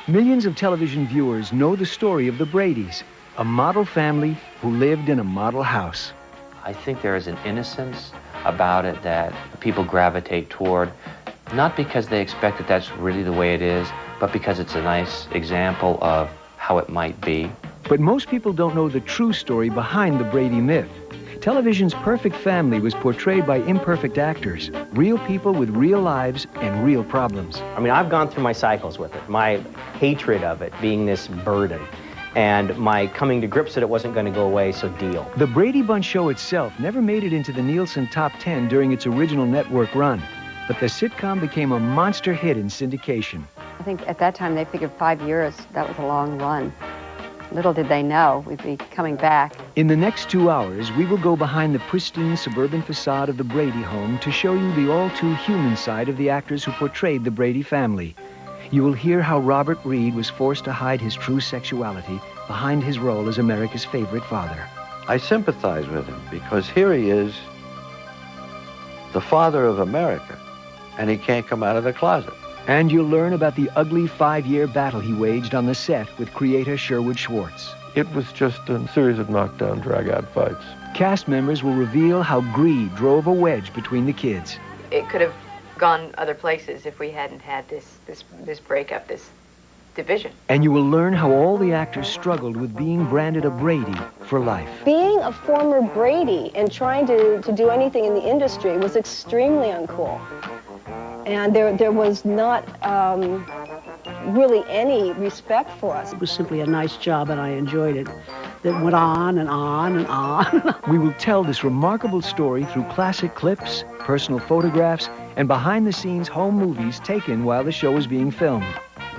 Millions of television viewers know the story of the Bradys, a model family who lived in a model house. I think there is an innocence about it that people gravitate toward, not because they expect that that's really the way it is, but because it's a nice example of how it might be. But most people don't know the true story behind the Brady myth. Television's perfect family was portrayed by imperfect actors, real people with real lives and real problems. I mean, I've gone through my cycles with it, my hatred of it being this burden, and my coming to grips that it wasn't going to go away, so deal. The Brady Bunch show itself never made it into the Nielsen Top 10 during its original network run, but the sitcom became a monster hit in syndication. I think at that time they figured 5 years, that was a long run. Little did they know we'd be coming back. In the next 2 hours, we will go behind the pristine suburban facade of the Brady home to show you the all-too-human side of the actors who portrayed the Brady family. You will hear how Robert Reed was forced to hide his true sexuality behind his role as America's favorite father. I sympathize with him because here he is, the father of America, and he can't come out of the closet. And you'll learn about the ugly 5-year battle he waged on the set with creator Sherwood Schwartz. It was just a series of knockdown, drag-out fights. Cast members will reveal how greed drove a wedge between the kids. It could have gone other places if we hadn't had this breakup, this division. And you will learn how all the actors struggled with being branded a Brady for life. Being a former Brady and trying to do anything in the industry was extremely uncool. And there was not really any respect for us. It was simply a nice job, and I enjoyed it. That went on and on and on. We will tell this remarkable story through classic clips, personal photographs, and behind-the-scenes home movies taken while the show was being filmed.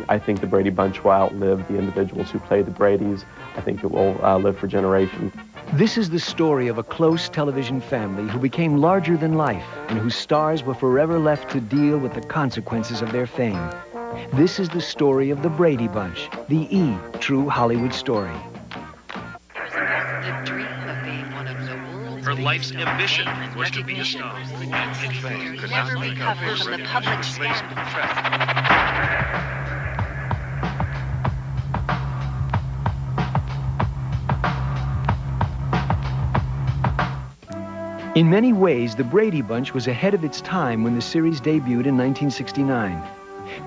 I think the Brady Bunch will outlive the individuals who played the Bradys. I think it will live for generations. This is the story of a close television family who became larger than life and whose stars were forever left to deal with the consequences of their fame. This is the story of the Brady Bunch, the true Hollywood story. The dream of being one of the world's Her life's ambition was to be a star. Could never recover from the public scandal. In many ways, the Brady Bunch was ahead of its time when the series debuted in 1969.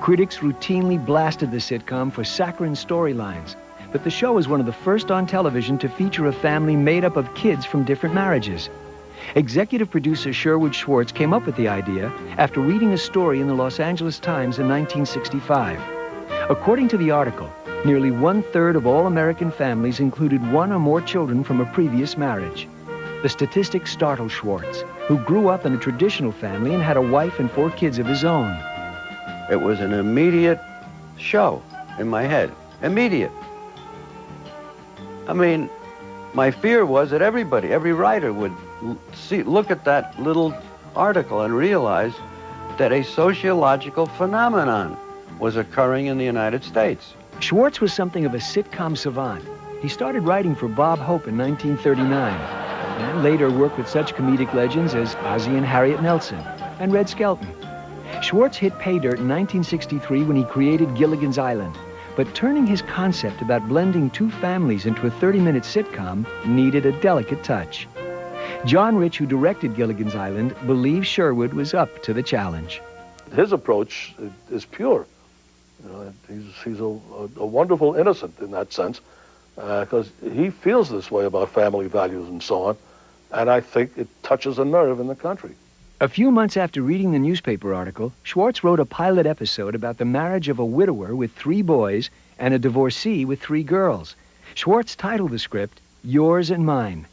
Critics routinely blasted the sitcom for saccharine storylines, but the show was one of the first on television to feature a family made up of kids from different marriages. Executive producer Sherwood Schwartz came up with the idea after reading a story in the Los Angeles Times in 1965. According to the article, nearly 1/3 of all American families included one or more children from a previous marriage. The statistics startled Schwartz, who grew up in a traditional family and had a wife and 4 kids of his own. It was an immediate show in my head. Immediate. I mean, my fear was that every writer would look at that little article and realize that a sociological phenomenon was occurring in the United States. Schwartz was something of a sitcom savant. He started writing for Bob Hope in 1939, and later worked with such comedic legends as Ozzie and Harriet Nelson and Red Skelton. Schwartz hit pay dirt in 1963 when he created Gilligan's Island, but turning his concept about blending 2 families into a 30-minute sitcom needed a delicate touch. John Rich, who directed Gilligan's Island, believes Sherwood was up to the challenge. His approach is pure. You know, he's a wonderful innocent in that sense, because he feels this way about family values and so on, and I think it touches a nerve in the country. A few months after reading the newspaper article, Schwartz wrote a pilot episode about the marriage of a widower with 3 boys and a divorcee with 3 girls. Schwartz titled the script, Yours and Mine.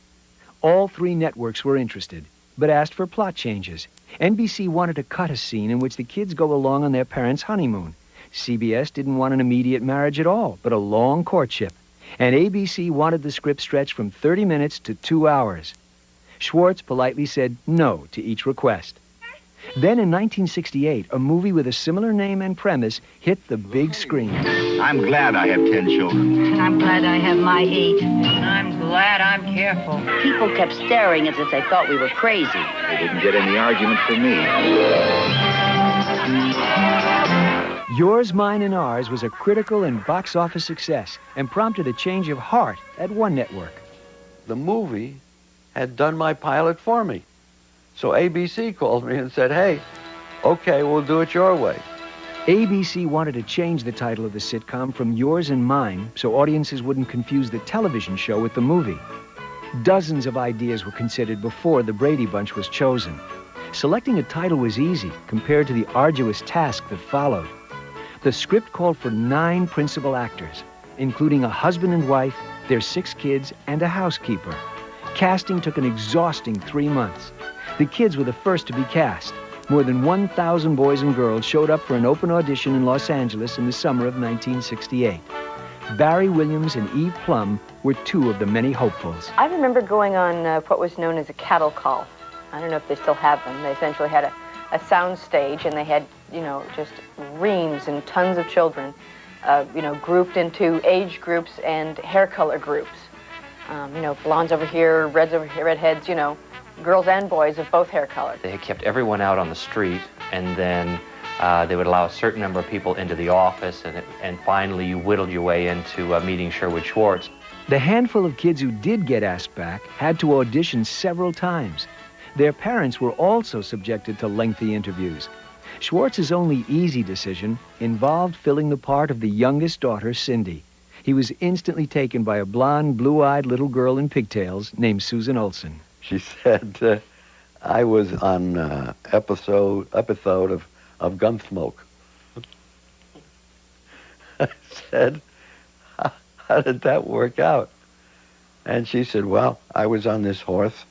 All 3 networks were interested, but asked for plot changes. NBC wanted to cut a scene in which the kids go along on their parents' honeymoon. CBS didn't want an immediate marriage at all, but a long courtship. And ABC wanted the script stretched from 30 minutes to 2 hours. Schwartz politely said no to each request. Then in 1968, a movie with a similar name and premise hit the big screen. I'm glad I have 10 children. And I'm glad I have my 8. And I'm glad I'm careful. People kept staring as if they thought we were crazy. They didn't get any argument from me. Yours, Mine, and Ours was a critical and box office success and prompted a change of heart at one network. The movie had done my pilot for me. So ABC called me and said, hey, okay, we'll do it your way. ABC wanted to change the title of the sitcom from Yours and Mine so audiences wouldn't confuse the television show with the movie. Dozens of ideas were considered before the Brady Bunch was chosen. Selecting a title was easy compared to the arduous task that followed. The script called for 9 principal actors, including a husband and wife, their 6 kids, and a housekeeper. Casting took an exhausting 3 months. The kids were the first to be cast. More than 1,000 boys and girls showed up for an open audition in Los Angeles in the summer of 1968. Barry Williams and Eve Plum were 2 of the many hopefuls. I remember going on what was known as a cattle call. I don't know if they still have them. They essentially had a sound stage, and they had, just reams and tons of children, grouped into age groups and hair color groups. Blondes over here, reds over here, redheads, girls and boys of both hair colors. They had kept everyone out on the street, and then they would allow a certain number of people into the office, and finally you whittled your way into meeting Sherwood Schwartz. The handful of kids who did get asked back had to audition several times. Their parents were also subjected to lengthy interviews. Schwartz's only easy decision involved filling the part of the youngest daughter, Cindy. He was instantly taken by a blonde, blue-eyed little girl in pigtails named Susan Olsen. She said, I was on episode of Gunsmoke. I said, how did that work out? And she said, well, I was on this horse,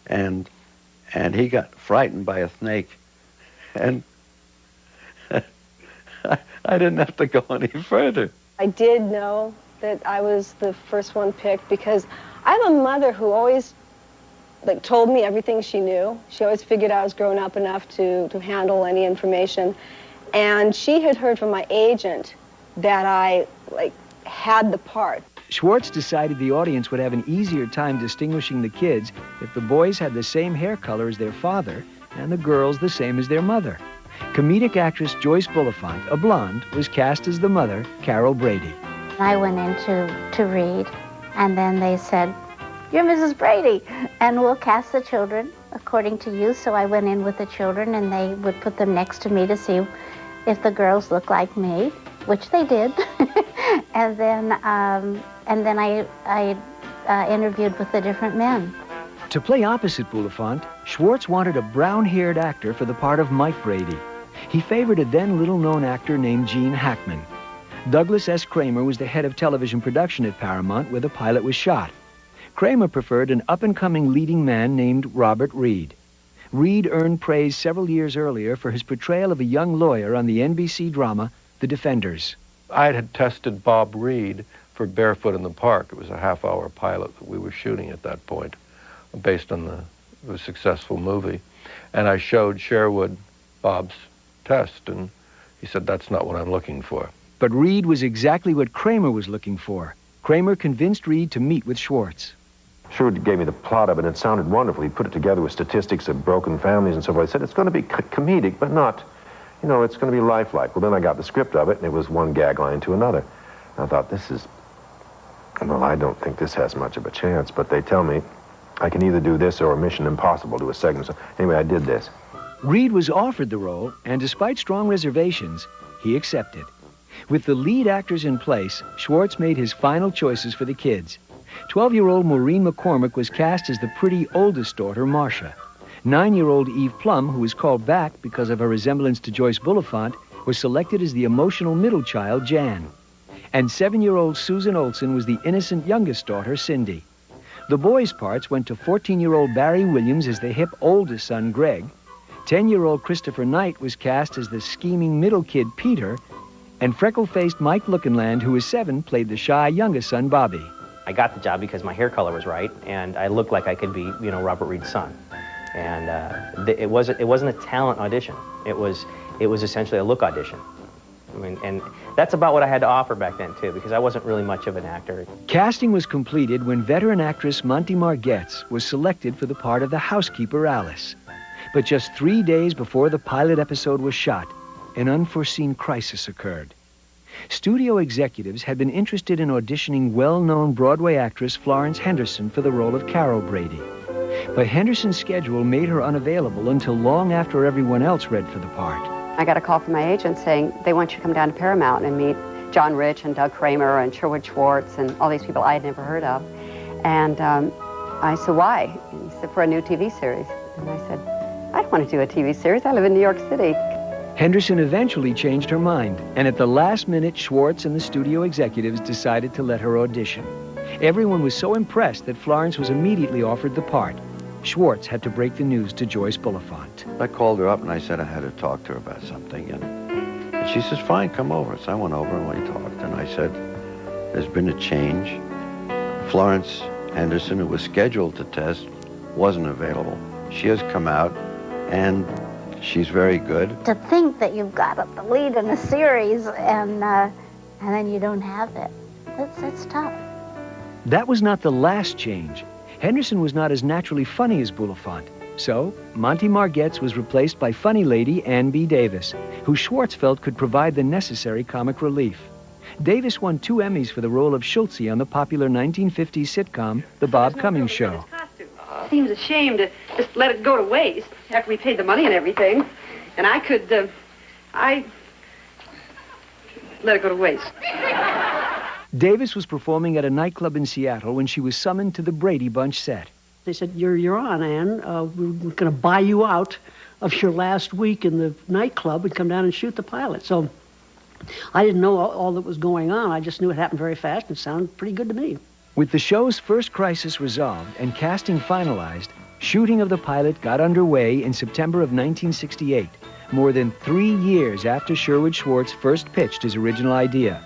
and he got frightened by a snake, and I didn't have to go any further. I did know that I was the first one picked because I have a mother who always told me everything she knew. She always figured I was grown up enough to handle any information. And she had heard from my agent that I had the part. Schwartz decided the audience would have an easier time distinguishing the kids if the boys had the same hair color as their father and the girls the same as their mother. Comedic actress Joyce Bulifant, a blonde, was cast as the mother, Carol Brady. I went in to read, and then they said, "You're Mrs. Brady, and we'll cast the children according to you." So I went in with the children, and they would put them next to me to see if the girls looked like me, which they did. and then I interviewed with the different men. To play opposite Bulifant, Schwartz wanted a brown-haired actor for the part of Mike Brady. He favored a then little-known actor named Gene Hackman. Douglas S. Kramer was the head of television production at Paramount, where the pilot was shot. Kramer preferred an up-and-coming leading man named Robert Reed. Reed earned praise several years earlier for his portrayal of a young lawyer on the NBC drama The Defenders. I had tested Bob Reed for Barefoot in the Park. It was a half-hour pilot that we were shooting at that point, based on the successful movie. And I showed Sherwood Bob's test, and he said, "That's not what I'm looking for." But Reed was exactly what Kramer was looking for. Kramer convinced Reed to meet with Schwartz. Sherwood gave me the plot of it, and it sounded wonderful. He put it together with statistics of broken families and so forth. I said, it's going to be comedic, but not, it's going to be lifelike. Well, then I got the script of it, and it was one gag line to another. And I thought, I don't think this has much of a chance, but they tell me I can either do this or Mission Impossible, do a segment. So anyway, I did this. Reed was offered the role, and despite strong reservations, he accepted. With the lead actors in place, Schwartz made his final choices for the kids. 12-year-old Maureen McCormick was cast as the pretty oldest daughter, Marcia. 9-year-old Eve Plum, who was called back because of her resemblance to Joyce Bulifant, was selected as the emotional middle child, Jan. And 7-year-old Susan Olsen was the innocent youngest daughter, Cindy. The boys' parts went to 14-year-old Barry Williams as the hip oldest son, Greg. 10-year-old Christopher Knight was cast as the scheming middle kid, Peter. And freckle-faced Mike Lookinland, who was 7, played the shy youngest son, Bobby. I got the job because my hair color was right, and I looked like I could be, Robert Reed's son. And it wasn't a talent audition. It was essentially a look audition. And that's about what I had to offer back then, too, because I wasn't really much of an actor. Casting was completed when veteran actress Monty Margetts was selected for the part of the housekeeper, Alice. But just 3 days before the pilot episode was shot, an unforeseen crisis occurred. Studio executives had been interested in auditioning well-known Broadway actress Florence Henderson for the role of Carol Brady. But Henderson's schedule made her unavailable until long after everyone else read for the part. I got a call from my agent saying they want you to come down to Paramount and meet John Rich and Doug Kramer and Sherwood Schwartz and all these people I had never heard of. And I said, why? And he said, for a new TV series. And I said, I don't want to do a TV series. I live in New York City. Henderson eventually changed her mind, and at the last minute, Schwartz and the studio executives decided to let her audition. Everyone was so impressed that Florence was immediately offered the part. Schwartz had to break the news to Joyce Bulifant. I called her up and I said I had to talk to her about something. And she says, fine, come over. So I went over and we talked. And I said, there's been a change. Florence Henderson, who was scheduled to test, wasn't available. She has come out and she's very good. To think that you've got the lead in a series and then you don't have it, that's tough. That was not the last change. Henderson was not as naturally funny as Bulifant. So, Monty Margetts was replaced by funny lady Ann B. Davis, who Schwartz felt could provide the necessary comic relief. Davis won 2 Emmys for the role of Schultze on the popular 1950s sitcom, The Bob Cummings Show. Seems a shame to just let it go to waste after we paid the money and everything. And I could, I let it go to waste. Davis was performing at a nightclub in Seattle when she was summoned to the Brady Bunch set. They said, you're on, Ann. We're going to buy you out of your last week in the nightclub and come down and shoot the pilot. So I didn't know all that was going on. I just knew it happened very fast and it sounded pretty good to me. With the show's first crisis resolved and casting finalized, shooting of the pilot got underway in September of 1968, more than 3 years after Sherwood Schwartz first pitched his original idea.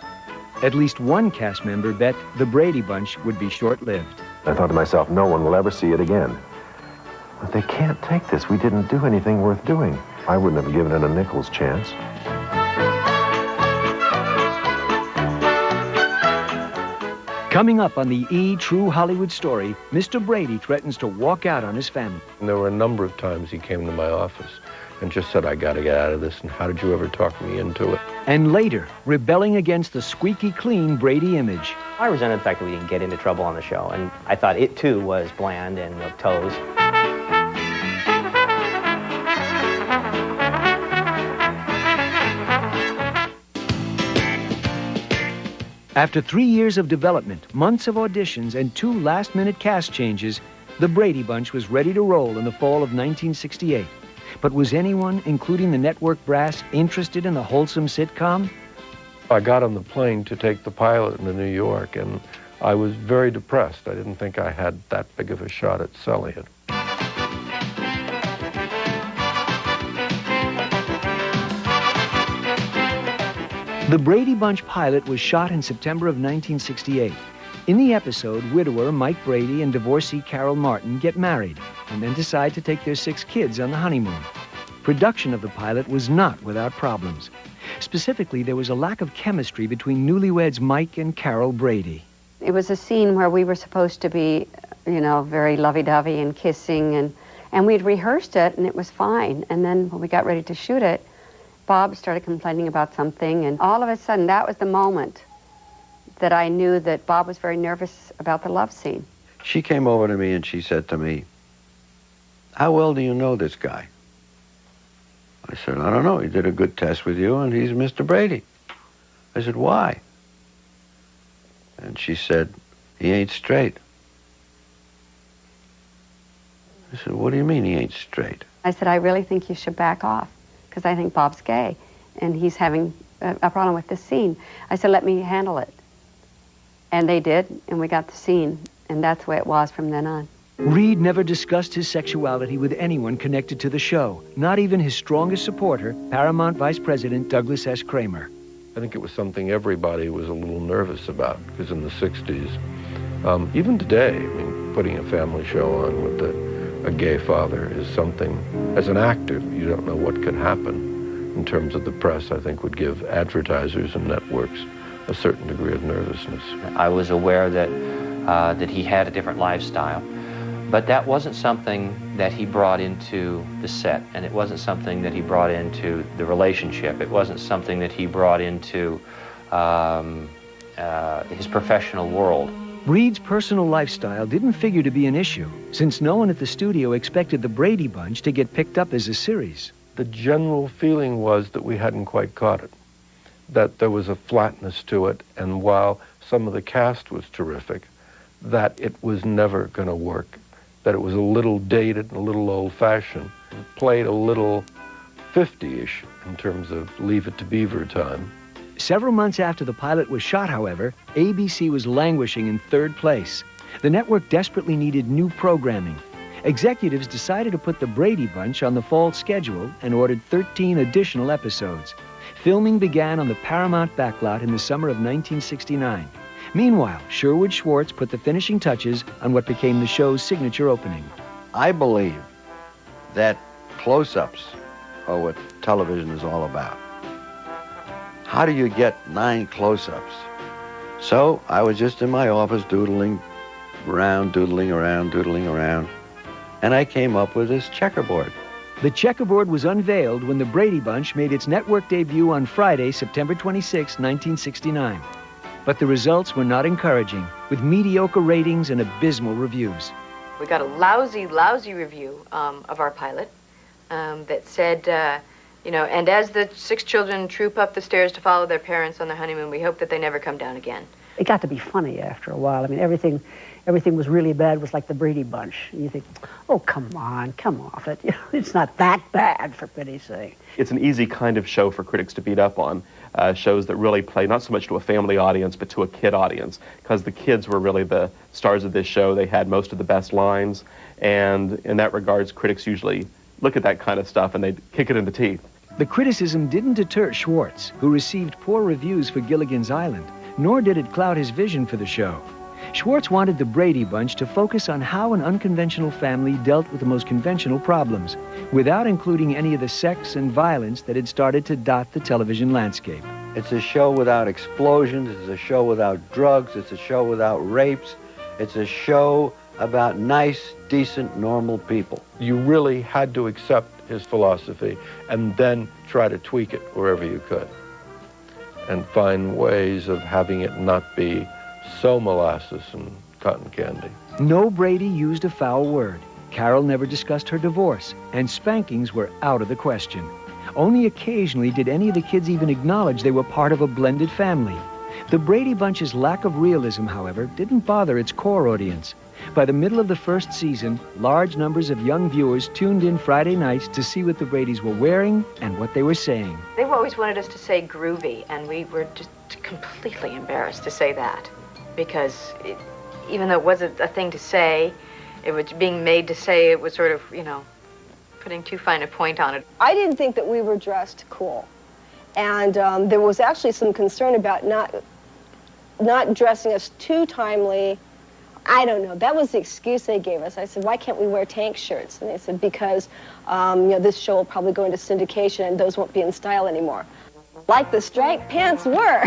At least one cast member bet the Brady Bunch would be short-lived. I thought to myself, no one will ever see it again. But they can't take this. We didn't do anything worth doing. I wouldn't have given it a nickel's chance. Coming up on the E! True Hollywood Story, Mr. Brady threatens to walk out on his family. And there were a number of times he came to my office and just said, I got to get out of this, and how did you ever talk me into it? And later, rebelling against the squeaky clean Brady image. I resented the fact that we didn't get into trouble on the show, and I thought it too was bland and with toes. After 3 years of development, months of auditions, and 2 last-minute cast changes, the Brady Bunch was ready to roll in the fall of 1968. But was anyone, including the network brass, interested in the wholesome sitcom? I got on the plane to take the pilot into New York, and I was very depressed. I didn't think I had that big of a shot at selling it. The Brady Bunch pilot was shot in September of 1968. In the episode, widower Mike Brady and divorcee Carol Martin get married and then decide to take their 6 kids on the honeymoon. Production of the pilot was not without problems. Specifically, there was a lack of chemistry between newlyweds Mike and Carol Brady. It was a scene where we were supposed to be, very lovey-dovey and kissing, and we'd rehearsed it, and it was fine. And then when we got ready to shoot it, Bob started complaining about something, and all of a sudden, that was the moment that I knew that Bob was very nervous about the love scene. She came over to me and she said to me, how well do you know this guy? I said, I don't know. He did a good test with you, and he's Mr. Brady. I said, why? And she said, he ain't straight. I said, what do you mean he ain't straight? I said, I really think you should back off, because I think Bob's gay, and he's having a problem with this scene. I said, let me handle it. And they did, and we got the scene, and that's the way it was from then on. Reed never discussed his sexuality with anyone connected to the show, not even his strongest supporter, Paramount Vice President Douglas S. Kramer. I think it was something everybody was a little nervous about, because in the 60s, even today, putting a family show on with a gay father is something, as an actor, you don't know what could happen in terms of the press. I think would give advertisers and networks a certain degree of nervousness. I was aware that he had a different lifestyle, But that wasn't something that he brought into the set, and it wasn't something that he brought into the relationship. It wasn't something that he brought into his professional world. Reed's personal lifestyle didn't figure to be an issue, since no one at the studio expected the Brady Bunch to get picked up as a series. The general feeling was that we hadn't quite caught it, that there was a flatness to it, and while some of the cast was terrific, that it was never going to work, that it was a little dated and a little old-fashioned, played a little 50-ish in terms of Leave It to Beaver time. Several months after the pilot was shot, however, ABC was languishing in third place. The network desperately needed new programming. Executives decided to put the Brady Bunch on the fall schedule and ordered 13 additional episodes. Filming began on the Paramount backlot in the summer of 1969. Meanwhile, Sherwood Schwartz put the finishing touches on what became the show's signature opening. I believe that close-ups are what television is all about. How do you get 9 close-ups? So I was just in my office doodling around, and I came up with this checkerboard. The checkerboard was unveiled when the Brady Bunch made its network debut on Friday, September 26, 1969. But the results were not encouraging, with mediocre ratings and abysmal reviews. We got a lousy review of our pilot that said, and as the 6 children troop up the stairs to follow their parents on their honeymoon, we hope that they never come down again. It got to be funny after a while. I mean, everything was really bad. It was like the Brady Bunch. And you think, oh, come off it. It's not that bad, for pity's sake. It's an easy kind of show for critics to beat up on. Shows that really play not so much to a family audience, but to a kid audience, because the kids were really the stars of this show. They had most of the best lines, and in that regards, critics usually look at that kind of stuff and they kick it in the teeth. The criticism didn't deter Schwartz, who received poor reviews for Gilligan's Island, nor did it cloud his vision for the show. Schwartz wanted the Brady Bunch to focus on how an unconventional family dealt with the most conventional problems, without including any of the sex and violence that had started to dot the television landscape. It's a show without explosions, it's a show without drugs, it's a show without rapes, it's a show about nice, decent, normal people. You really had to accept his philosophy and then try to tweak it wherever you could and find ways of having it not be so molasses and cotton candy. No Brady used a foul word. Carol never discussed her divorce, and spankings were out of the question. Only occasionally did any of the kids even acknowledge they were part of a blended family. The Brady Bunch's lack of realism, however, didn't bother its core audience. By the middle of the first season, large numbers of young viewers tuned in Friday nights to see what the Bradys were wearing and what they were saying. They've always wanted us to say groovy, and we were just completely embarrassed to say that, because even though it wasn't a thing to say, it was being made to say, it was sort of, putting too fine a point on it. I didn't think that we were dressed cool. And there was actually some concern about not dressing us too timely. I don't know. That was the excuse they gave us. I said, why can't we wear tank shirts? And they said, because this show will probably go into syndication and those won't be in style anymore. Like the striped pants were,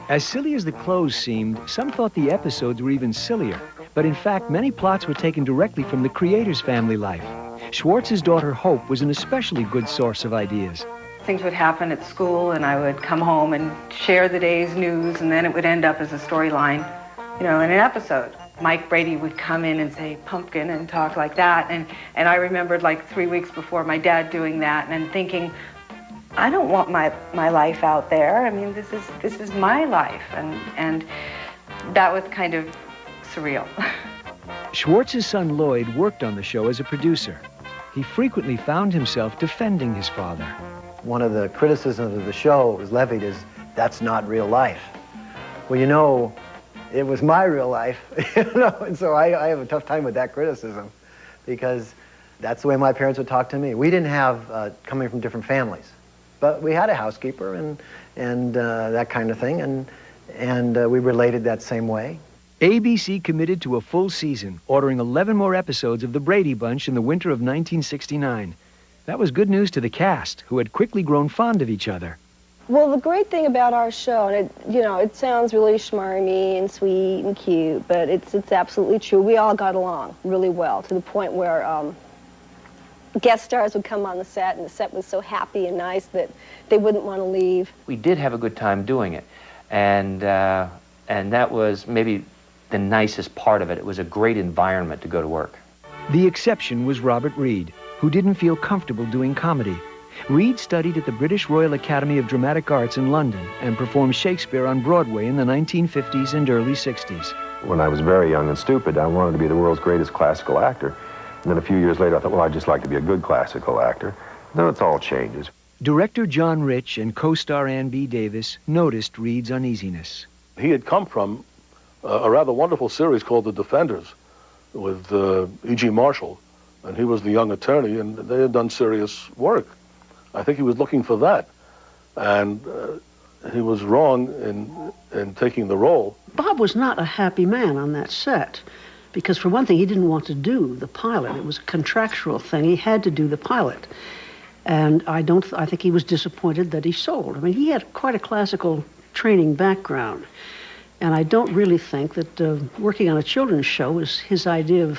As silly as the clothes seemed, some thought the episodes were even sillier. But in fact, many plots were taken directly from the creator's family life. Schwartz's daughter Hope was an especially good source of ideas. Things would happen at school, and I would come home and share the day's news, and then it would end up as a storyline, in an episode. Mike Brady would come in and say pumpkin and talk like that, and I remembered like 3 weeks before my dad doing that and thinking, I don't want my life out there. I mean, this is my life, and that was kind of surreal. Schwartz's son Lloyd worked on the show as a producer. He frequently found himself defending his father. One of the criticisms of the show was levied is, that's not real life. Well, it was my real life, and so I have a tough time with that criticism, because that's the way my parents would talk to me. We didn't have coming from different families, but we had a housekeeper and that kind of thing, and we related that same way. ABC committed to a full season, ordering 11 more episodes of The Brady Bunch in the winter of 1969. That was good news to the cast, who had quickly grown fond of each other. Well, the great thing about our show, and it sounds really schmarmy and sweet and cute, but it's absolutely true. We all got along really well, to the point where guest stars would come on the set, and the set was so happy and nice that they wouldn't want to leave. We did have a good time doing it, and that was maybe the nicest part of it. It was a great environment to go to work. The exception was Robert Reed, who didn't feel comfortable doing comedy. Reed studied at the British Royal Academy of Dramatic Arts in London and performed Shakespeare on Broadway in the 1950s and early 60s. When I was very young and stupid, I wanted to be the world's greatest classical actor. And then a few years later, I thought, well, I'd just like to be a good classical actor. Then it all changes. Director John Rich and co-star Ann B. Davis noticed Reed's uneasiness. He had come from a rather wonderful series called The Defenders with E.G. Marshall, and he was the young attorney, and they had done serious work. I think he was looking for that, and he was wrong in taking the role. Bob was not a happy man on that set, because for one thing, he didn't want to do the pilot. It was a contractual thing. He had to do the pilot. And I think he was disappointed that he sold. I mean, he had quite a classical training background. And I don't really think that working on a children's show was his idea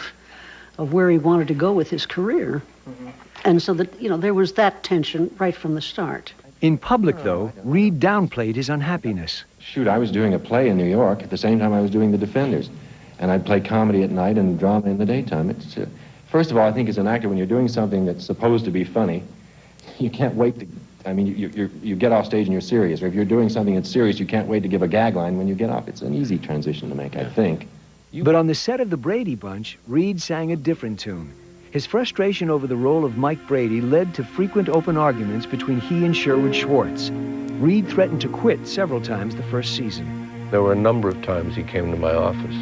of where he wanted to go with his career. Mm-hmm. And so that, there was that tension right from the start. In public, though, Reed downplayed his unhappiness. Shoot, I was doing a play in New York at the same time I was doing The Defenders. And I'd play comedy at night and drama in the daytime. First of all, I think as an actor, when you're doing something that's supposed to be funny, you can't wait to, you get off stage and you're serious. Or if you're doing something that's serious, you can't wait to give a gag line when you get off. It's an easy transition to make, I think. But on the set of The Brady Bunch, Reed sang a different tune. His frustration over the role of Mike Brady led to frequent open arguments between he and Sherwood Schwartz. Reed threatened to quit several times the first season. There were a number of times he came to my office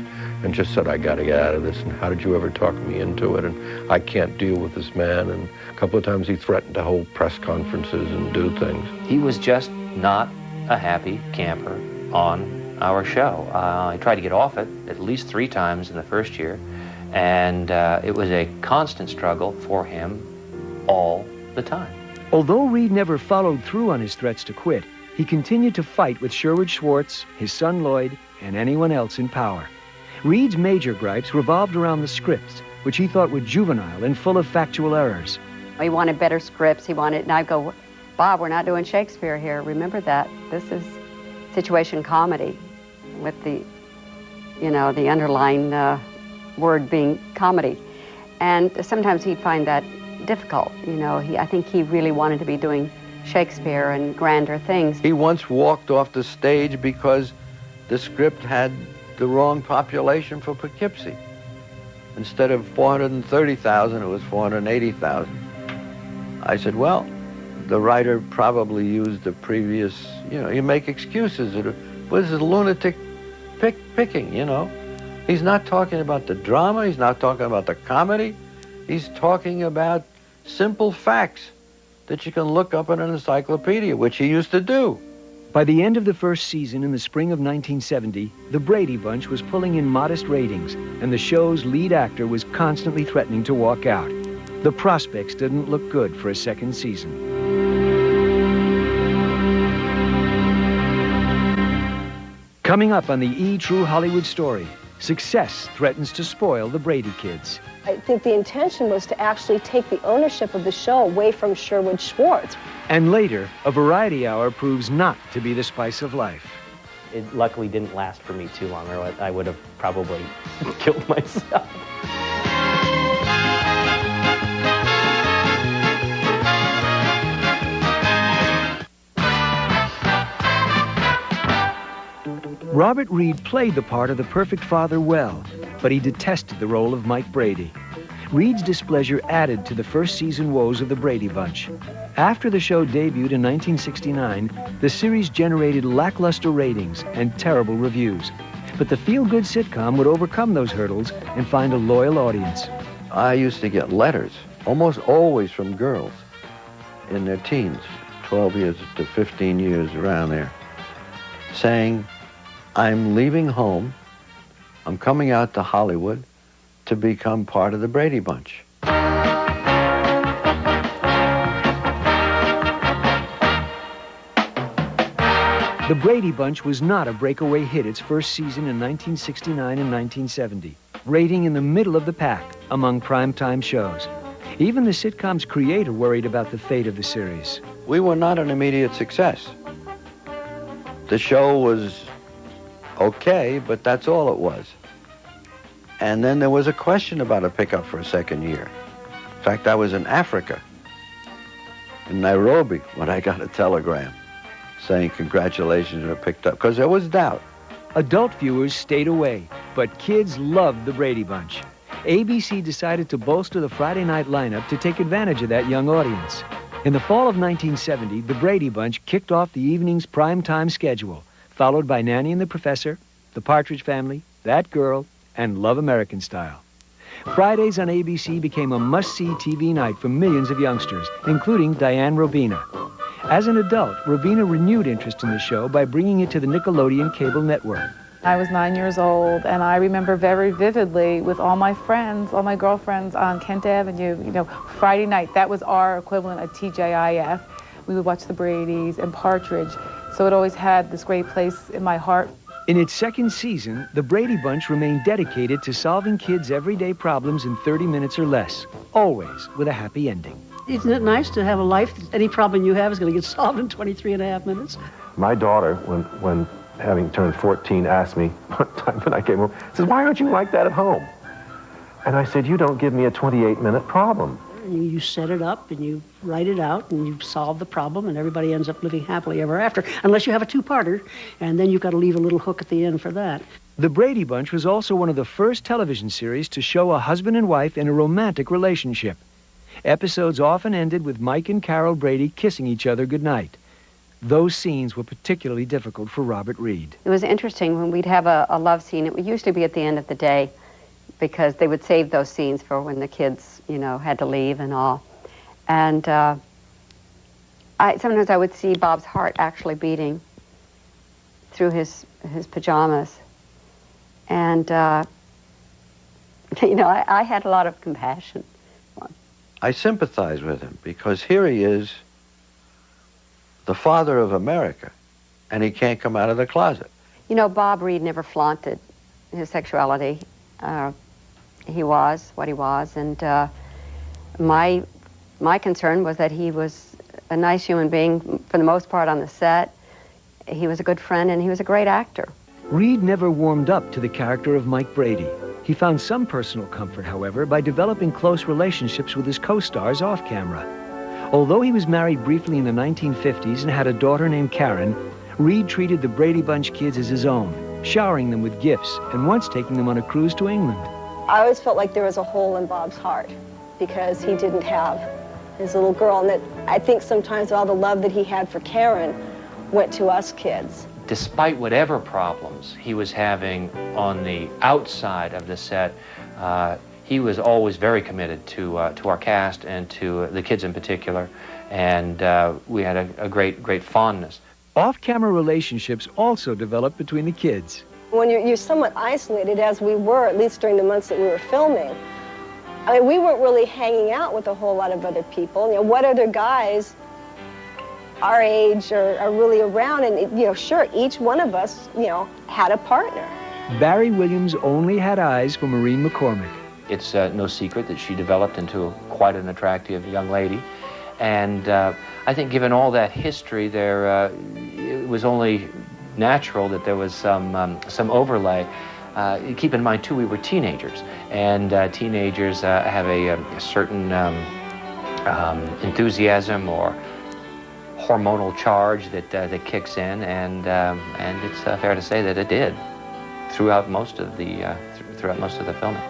and just said, I got to get out of this, and how did you ever talk me into it, and I can't deal with this man, and a couple of times he threatened to hold press conferences and do things. He was just not a happy camper on our show. I tried to get off it at least 3 times in the first year, and it was a constant struggle for him all the time. Although Reed never followed through on his threats to quit, he continued to fight with Sherwood Schwartz, his son Lloyd, and anyone else in power. Reed's major gripes revolved around the scripts, which he thought were juvenile and full of factual errors. He wanted better scripts. And I go, Bob, we're not doing Shakespeare here. Remember that. This is situation comedy with the, the underlying word being comedy. And sometimes he'd find that difficult. I think he really wanted to be doing Shakespeare and grander things. He once walked off the stage because the script had the wrong population for Poughkeepsie. Instead of 430,000, it was 480,000. I said, well, the writer probably used the previous, you make excuses. It was a lunatic picking, He's not talking about the drama. He's not talking about the comedy. He's talking about simple facts that you can look up in an encyclopedia, which he used to do. By the end of the first season in the spring of 1970, The Brady Bunch was pulling in modest ratings, and the show's lead actor was constantly threatening to walk out. The prospects didn't look good for a second season. Coming up on the E! True Hollywood Story, success threatens to spoil the Brady kids. I think the intention was to actually take the ownership of the show away from Sherwood Schwartz. And later, a variety hour proves not to be the spice of life. It luckily didn't last for me too long, or I would have probably killed myself. Robert Reed played the part of the perfect father well, but he detested the role of Mike Brady. Reed's displeasure added to the first season woes of the Brady Bunch. After the show debuted in 1969, the series generated lackluster ratings and terrible reviews. But the feel-good sitcom would overcome those hurdles and find a loyal audience. I used to get letters, almost always from girls in their teens, 12 years to 15 years, around there, saying, I'm leaving home, I'm coming out to Hollywood to become part of the Brady Bunch. The Brady Bunch was not a breakaway hit its first season in 1969 and 1970, rating in the middle of the pack among primetime shows. Even the sitcom's creator worried about the fate of the series. We were not an immediate success. The show was okay, but that's all it was. And then there was a question about a pickup for a second year. In fact, I was in Africa, in Nairobi, when I got a telegram saying congratulations, are picked up, because there was doubt. Adult viewers stayed away, but kids loved the Brady Bunch. ABC decided to bolster the Friday night lineup to take advantage of that young audience. In the fall of 1970, the Brady Bunch kicked off the evening's primetime schedule, followed by Nanny and the Professor, The Partridge Family, That Girl, and Love American Style. Fridays on ABC became a must-see TV night for millions of youngsters, including Diane Robina. As an adult, Robina renewed interest in the show by bringing it to the Nickelodeon cable network. I was 9 years old, and I remember very vividly with all my friends, all my girlfriends on Kent Avenue, Friday night, that was our equivalent of TJIF. We would watch the Bradys and Partridge, so it always had this great place in my heart. In its second season, the Brady Bunch remained dedicated to solving kids' everyday problems in 30 minutes or less, always with a happy ending. Isn't it nice to have a life that any problem you have is going to get solved in 23 and a half minutes? My daughter, when having turned 14, asked me one time when I came home, says, "Why aren't you like that at home?" And I said, "You don't give me a 28-minute problem." You set it up and you write it out and you solve the problem and everybody ends up living happily ever after, unless you have a two-parter, and then you've got to leave a little hook at the end for that. The Brady Bunch was also one of the first television series to show a husband and wife in a romantic relationship. Episodes often ended with Mike and Carol Brady kissing each other goodnight. Those scenes were particularly difficult for Robert Reed. It was interesting when we'd have a love scene. It would usually be at the end of the day because they would save those scenes for when the kids, had to leave and all. And sometimes I would see Bob's heart actually beating through his pajamas. And, I had a lot of compassion. I sympathize with him because here he is, the father of America, and he can't come out of the closet. Bob Reed never flaunted his sexuality. He was what he was, and my concern was that he was a nice human being for the most part on the set. He was a good friend, and he was a great actor. Reed never warmed up to the character of Mike Brady. He found some personal comfort, however, by developing close relationships with his co-stars off-camera. Although he was married briefly in the 1950s and had a daughter named Karen, Reed treated the Brady Bunch kids as his own, showering them with gifts and once taking them on a cruise to England. I always felt like there was a hole in Bob's heart because he didn't have his little girl, and that I think sometimes all the love that he had for Karen went to us kids. Despite whatever problems he was having on the outside of the set, he was always very committed to our cast and to the kids in particular, and we had a great fondness. Off-camera relationships also developed between the kids. When you're somewhat isolated, as we were, at least during the months that we were filming, I mean, we weren't really hanging out with a whole lot of other people. What other guys our age are really around? And, sure, each one of us, had a partner. Barry Williams only had eyes for Maureen McCormick. It's no secret that she developed into quite an attractive young lady. And I think given all that history, it was only natural that there was some overlay. Keep in mind, too, we were teenagers. And teenagers have a certain enthusiasm or hormonal charge that kicks in, and it's fair to say that it did throughout most of the filming.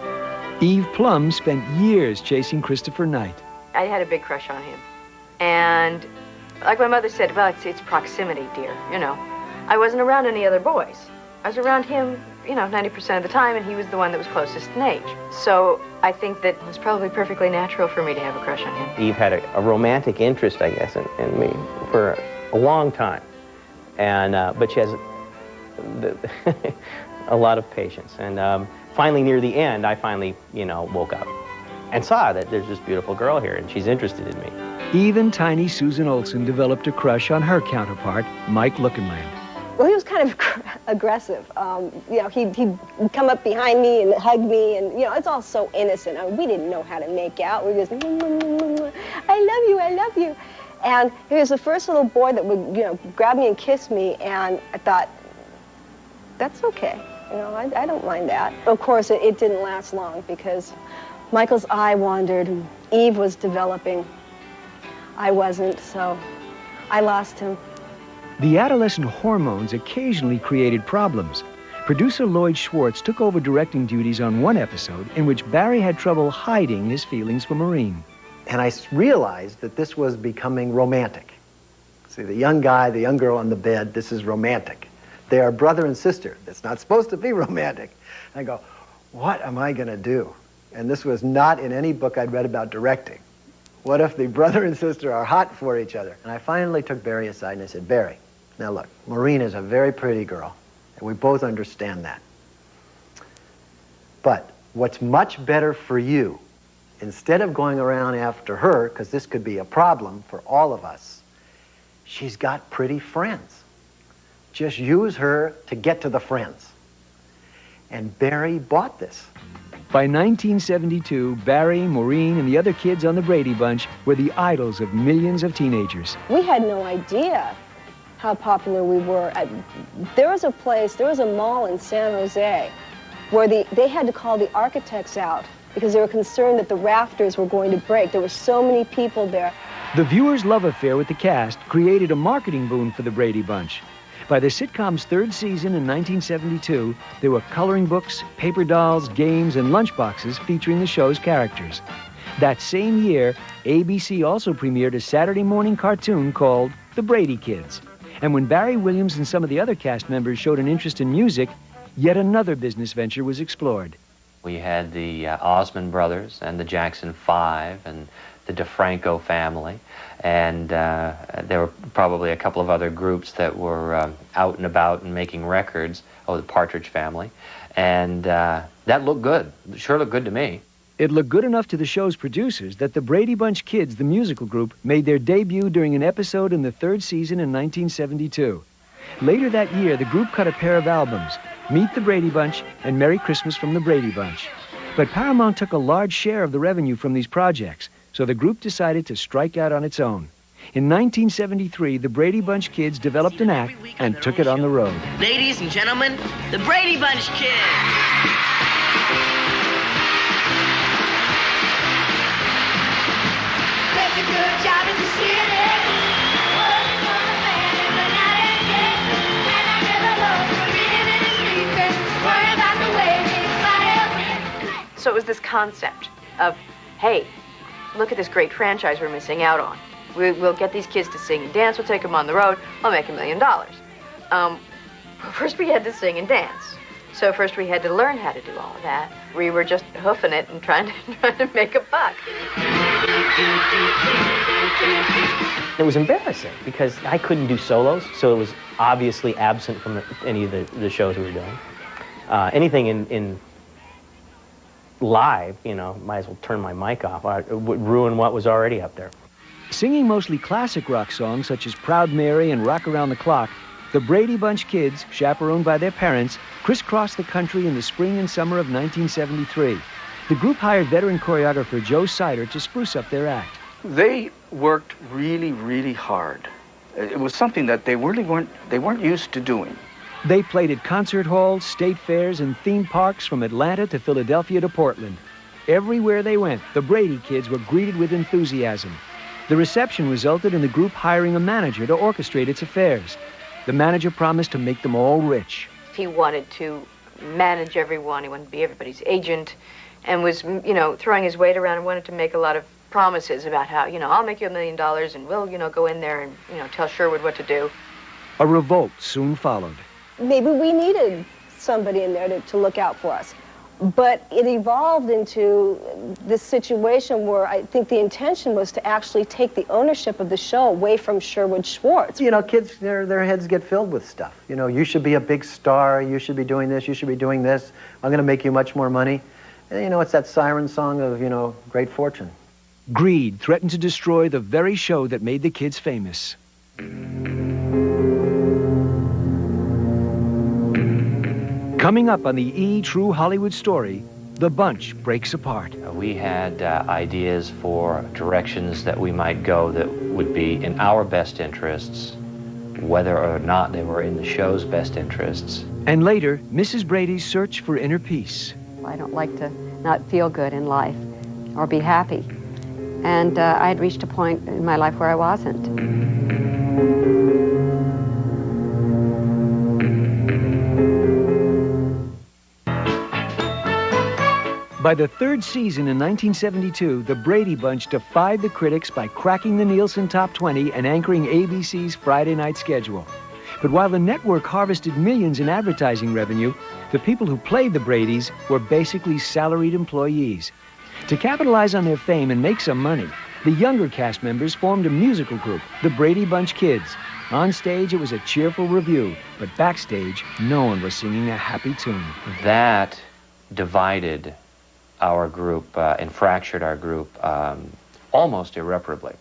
Eve Plum spent years chasing Christopher Knight. I had a big crush on him, and like my mother said, well, it's proximity, dear. I wasn't around any other boys. I was around him, 90% of the time, and he was the one that was closest in age. So I think that it was probably perfectly natural for me to have a crush on him. Eve had a romantic interest, I guess, in me for a long time, and but she has a lot of patience. And finally, near the end, I finally, woke up and saw that there's this beautiful girl here, and she's interested in me. Even tiny Susan Olsen developed a crush on her counterpart, Mike Lookinland. Well, he was kind of aggressive. You know, he'd come up behind me and hug me, and, you know, it's all so innocent. I mean, we didn't know how to make out. We just, I love you, I love you. And he was the first little boy that would, you know, grab me and kiss me, and I thought, that's okay. You know, I don't mind that. Of course, it didn't last long because Michael's eye wandered, and Eve was developing. I wasn't, so I lost him. The adolescent hormones occasionally created problems. Producer Lloyd Schwartz took over directing duties on one episode in which Barry had trouble hiding his feelings for Maureen. And I realized that this was becoming romantic. See, the young guy, the young girl on the bed, this is romantic. They are brother and sister. It's not supposed to be romantic. I go, what am I going to do? And this was not in any book I'd read about directing. What if the brother and sister are hot for each other? And I finally took Barry aside and I said, Barry, now look, Maureen is a very pretty girl, and we both understand that. But what's much better for you, instead of going around after her, because this could be a problem for all of us, she's got pretty friends. Just use her to get to the friends. And Barry bought this. By 1972, Barry, Maureen, and the other kids on the Brady Bunch were the idols of millions of teenagers. We had no idea how popular we were. There was a mall in San Jose where they had to call the architects out because they were concerned that the rafters were going to break. There were so many people there. The viewers' love affair with the cast created a marketing boom for the Brady Bunch. By the sitcom's third season in 1972, there were coloring books, paper dolls, games, and lunchboxes featuring the show's characters. That same year, ABC also premiered a Saturday morning cartoon called The Brady Kids. And when Barry Williams and some of the other cast members showed an interest in music, yet another business venture was explored. We had the Osmond brothers and the Jackson Five and the DeFranco family, and there were probably a couple of other groups that were out and about and making records. Oh, the Partridge Family, and that looked good. It sure looked good to me. It looked good enough to the show's producers that the Brady Bunch Kids, the musical group, made their debut during an episode in the third season in 1972. Later that year, the group cut a pair of albums, Meet the Brady Bunch and Merry Christmas from the Brady Bunch. But Paramount took a large share of the revenue from these projects, so the group decided to strike out on its own. In 1973, the Brady Bunch Kids developed an act and took it on the road. Ladies and gentlemen, the Brady Bunch Kids. That's a good job in the city. Working for the man in the night and day. And I never lost for being in the streets and worrying about the way things might. So it was this concept of, hey, look at this great franchise we're missing out on. We'll get these kids to sing and dance. We'll take them on the road. We'll make $1 million. First we had to sing and dance. So first we had to learn how to do all of that. We were just hoofing it and trying to make a buck. It was embarrassing because I couldn't do solos, so it was obviously absent from any of the shows we were doing. Anything in live, you know, might as well turn my mic off. It would ruin what was already up there. Singing mostly classic rock songs such as Proud Mary and Rock Around the Clock, the Brady Bunch Kids, chaperoned by their parents, crisscrossed the country in the spring and summer of 1973. The group hired veteran choreographer Joe Sider to spruce up their act. They worked really, really hard. It was something that they weren't used to doing. They played at concert halls, state fairs, and theme parks from Atlanta to Philadelphia to Portland. Everywhere they went, the Brady Kids were greeted with enthusiasm. The reception resulted in the group hiring a manager to orchestrate its affairs. The manager promised to make them all rich. He wanted to manage everyone. He wanted to be everybody's agent and was, you know, throwing his weight around and wanted to make a lot of promises about how, you know, I'll make you $1 million and we'll, you know, go in there and, you know, tell Sherwood what to do. A revolt soon followed. Maybe we needed somebody in there to look out for us. But it evolved into this situation where I think the intention was to actually take the ownership of the show away from Sherwood Schwartz. You know, kids, their heads get filled with stuff. You know, you should be a big star, you should be doing this, you should be doing this, I'm going to make you much more money. And, you know, it's that siren song of, you know, great fortune. Greed threatened to destroy the very show that made the kids famous. Coming up on the E! True Hollywood Story, the bunch breaks apart. We had ideas for directions that we might go that would be in our best interests, whether or not they were in the show's best interests. And later, Mrs. Brady's search for inner peace. I don't like to not feel good in life or be happy. And I had reached a point in my life where I wasn't. By the third season in 1972, the Brady Bunch defied the critics by cracking the Nielsen Top 20 and anchoring ABC's Friday night schedule. But while the network harvested millions in advertising revenue, the people who played the Bradys were basically salaried employees. To capitalize on their fame and make some money, the younger cast members formed a musical group, the Brady Bunch Kids. On stage, it was a cheerful revue, but backstage, no one was singing a happy tune. That divided our group and fractured our group almost irreparably.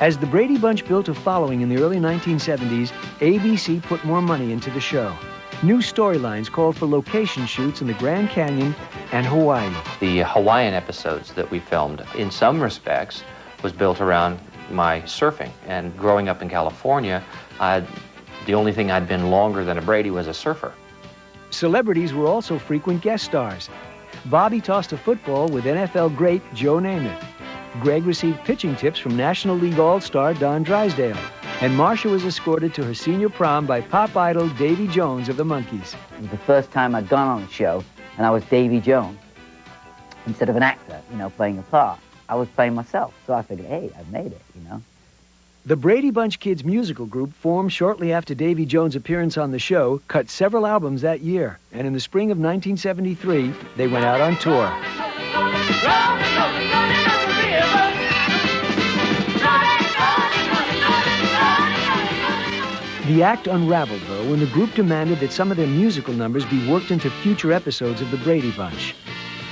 As the Brady Bunch built a following in the early 1970s, ABC put more money into the show. New storylines called for location shoots in the Grand Canyon and Hawaii. The Hawaiian episodes that we filmed, in some respects, was built around my surfing. And growing up in California, the only thing I'd been longer than a Brady was a surfer. Celebrities were also frequent guest stars. Bobby tossed a football with NFL great Joe Namath. Greg received pitching tips from National League All-Star Don Drysdale. And Marcia was escorted to her senior prom by pop idol Davy Jones of the Monkees. It was the first time I'd gone on a show, and I was Davy Jones. Instead of an actor, playing a part, I was playing myself. So I figured, hey, I've made it, The Brady Bunch Kids musical group, formed shortly after Davy Jones' appearance on the show, cut several albums that year. And in the spring of 1973, they went out on tour. The act unraveled, though, when the group demanded that some of their musical numbers be worked into future episodes of the Brady Bunch.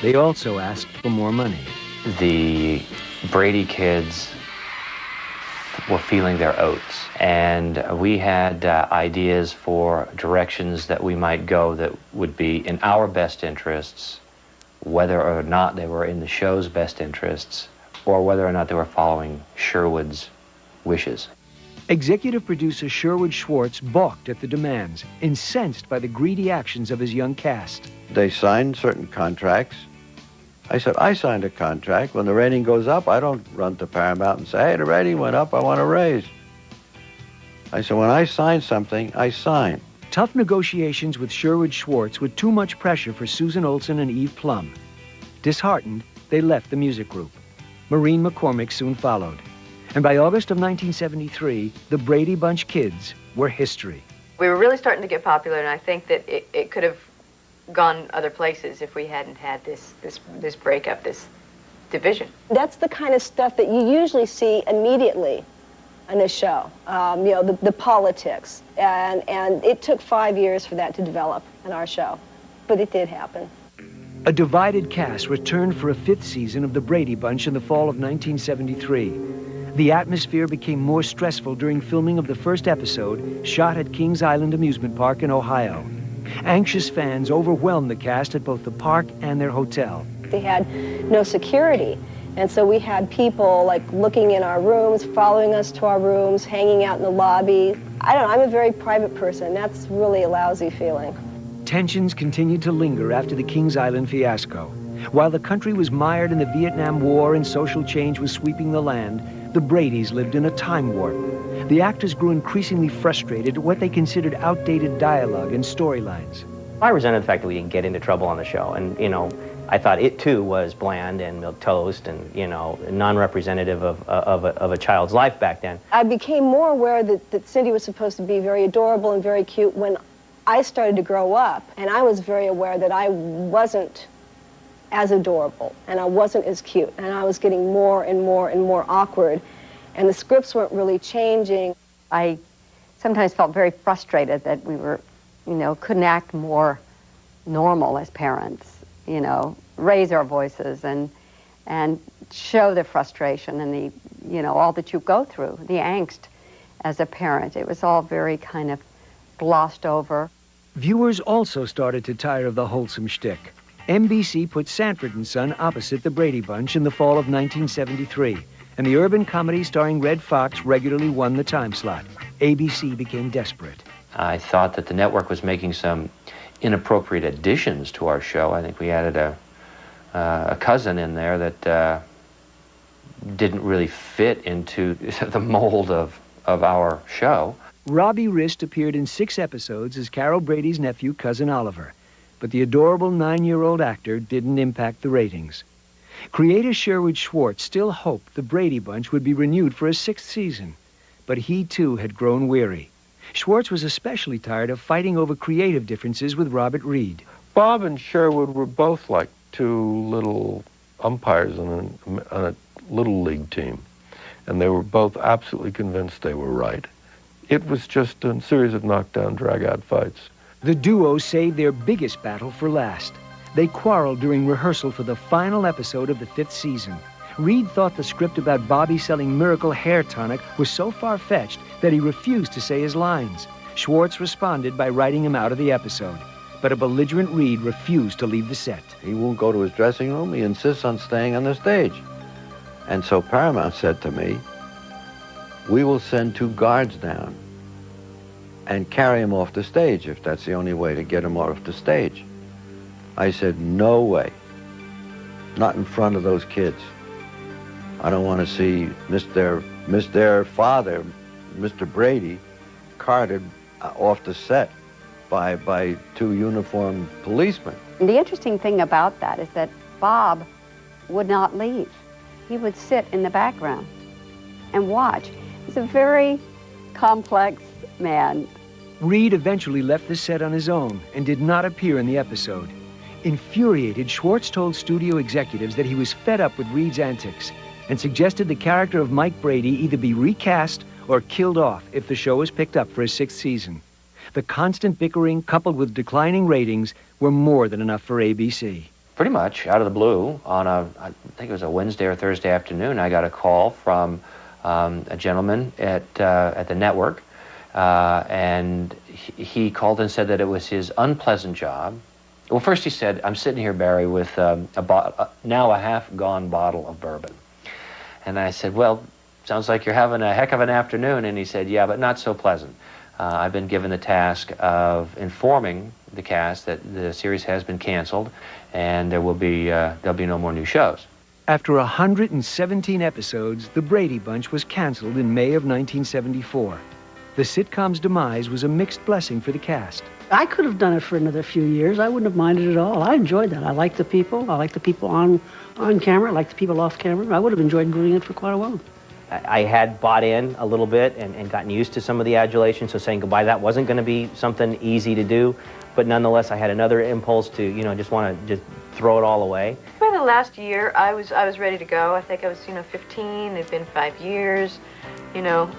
They also asked for more money. The Brady kids were feeling their oats, and we had ideas for directions that we might go that would be in our best interests, whether or not they were in the show's best interests, or whether or not they were following Sherwood's wishes. Executive producer Sherwood Schwartz balked at the demands, incensed by the greedy actions of his young cast. They signed certain contracts. I said, I signed a contract. When the rating goes up, I don't run to Paramount and say, hey, the rating went up, I want a raise. I said, when I sign something, I sign. Tough negotiations with Sherwood Schwartz were too much pressure for Susan Olsen and Eve Plum. Disheartened, they left the music group. Maureen McCormick soon followed. And by August of 1973, the Brady Bunch Kids were history. We were really starting to get popular, and I think that it could have gone other places if we hadn't had this breakup, this division. That's the kind of stuff that you usually see immediately on a show, the politics. And it took 5 years for that to develop in our show, but it did happen. A divided cast returned for a 5th season of the Brady Bunch in the fall of 1973. The atmosphere became more stressful during filming of the first episode, shot at Kings Island Amusement Park in Ohio. Anxious fans overwhelmed the cast at both the park and their hotel. They had no security, and so we had people looking in our rooms, following us to our rooms, hanging out in the lobby. I don't know, I'm a very private person. That's really a lousy feeling. Tensions continued to linger after the Kings Island fiasco. While the country was mired in the Vietnam War and social change was sweeping the land, the Bradys lived in a time warp. The actors grew increasingly frustrated at what they considered outdated dialogue and storylines. I resented the fact that we didn't get into trouble on the show, and I thought it too was bland and milquetoast and non-representative of a child's life back then. I became more aware that Cindy was supposed to be very adorable and very cute when I started to grow up, and I was very aware that I wasn't as adorable, and I wasn't as cute, and I was getting more and more and more awkward, and the scripts weren't really changing. I sometimes felt very frustrated that we were, couldn't act more normal as parents, raise our voices and show the frustration and you know, all that you go through, the angst as a parent. It was all very kind of glossed over. Viewers also started to tire of the wholesome shtick. NBC put Sanford and Son opposite the Brady Bunch in the fall of 1973, and the urban comedy starring Red Fox regularly won the time slot. ABC became desperate. I thought that the network was making some inappropriate additions to our show. I think we added a cousin in there that didn't really fit into the mold of our show. Robbie Rist appeared in 6 episodes as Carol Brady's nephew, Cousin Oliver, but the adorable 9-year-old actor didn't impact the ratings. Creator Sherwood Schwartz still hoped the Brady Bunch would be renewed for a 6th season, but he too had grown weary. Schwartz was especially tired of fighting over creative differences with Robert Reed. Bob and Sherwood were both like 2 little umpires on a little league team, and they were both absolutely convinced they were right. It was just a series of knockdown, drag-out fights. The duo saved their biggest battle for last. They quarreled during rehearsal for the final episode of the 5th season. Reed thought the script about Bobby selling miracle hair tonic was so far-fetched that he refused to say his lines. Schwartz responded by writing him out of the episode, but a belligerent Reed refused to leave the set. He won't go to his dressing room. He insists on staying on the stage. And so Paramount said to me, we will send 2 guards down and carry him off the stage if that's the only way to get him off the stage. I said, no way. Not in front of those kids. I don't want to see Mr. Father, Mr. Brady, carted off the set by 2 uniformed policemen. And the interesting thing about that is that Bob would not leave. He would sit in the background and watch. He's a very complex man. Reed eventually left the set on his own and did not appear in the episode. Infuriated, Schwartz told studio executives that he was fed up with Reed's antics and suggested the character of Mike Brady either be recast or killed off if the show was picked up for a 6th season. The constant bickering, coupled with declining ratings, were more than enough for ABC. Pretty much out of the blue, on I think it was a Wednesday or Thursday afternoon, I got a call from a gentleman at the network, and he called and said that it was his unpleasant job. Well, first he said, I'm sitting here, Barry, with now a half-gone bottle of bourbon. And I said, well, sounds like you're having a heck of an afternoon. And he said, yeah, but not so pleasant. I've been given the task of informing the cast that the series has been canceled, and there'll be no more new shows. After 117 episodes, The Brady Bunch was canceled in May of 1974. The sitcom's demise was a mixed blessing for the cast. I could have done it for another few years. I wouldn't have minded at all. I enjoyed that. I liked the people. I liked the people on camera. I liked the people off camera. I would have enjoyed doing it for quite a while. I had bought in a little bit and gotten used to some of the adulation, so saying goodbye, that wasn't going to be something easy to do. But nonetheless, I had another impulse to, just want to just throw it all away. By the last year, I was ready to go. I think I was, 15. It'd been 5 years, so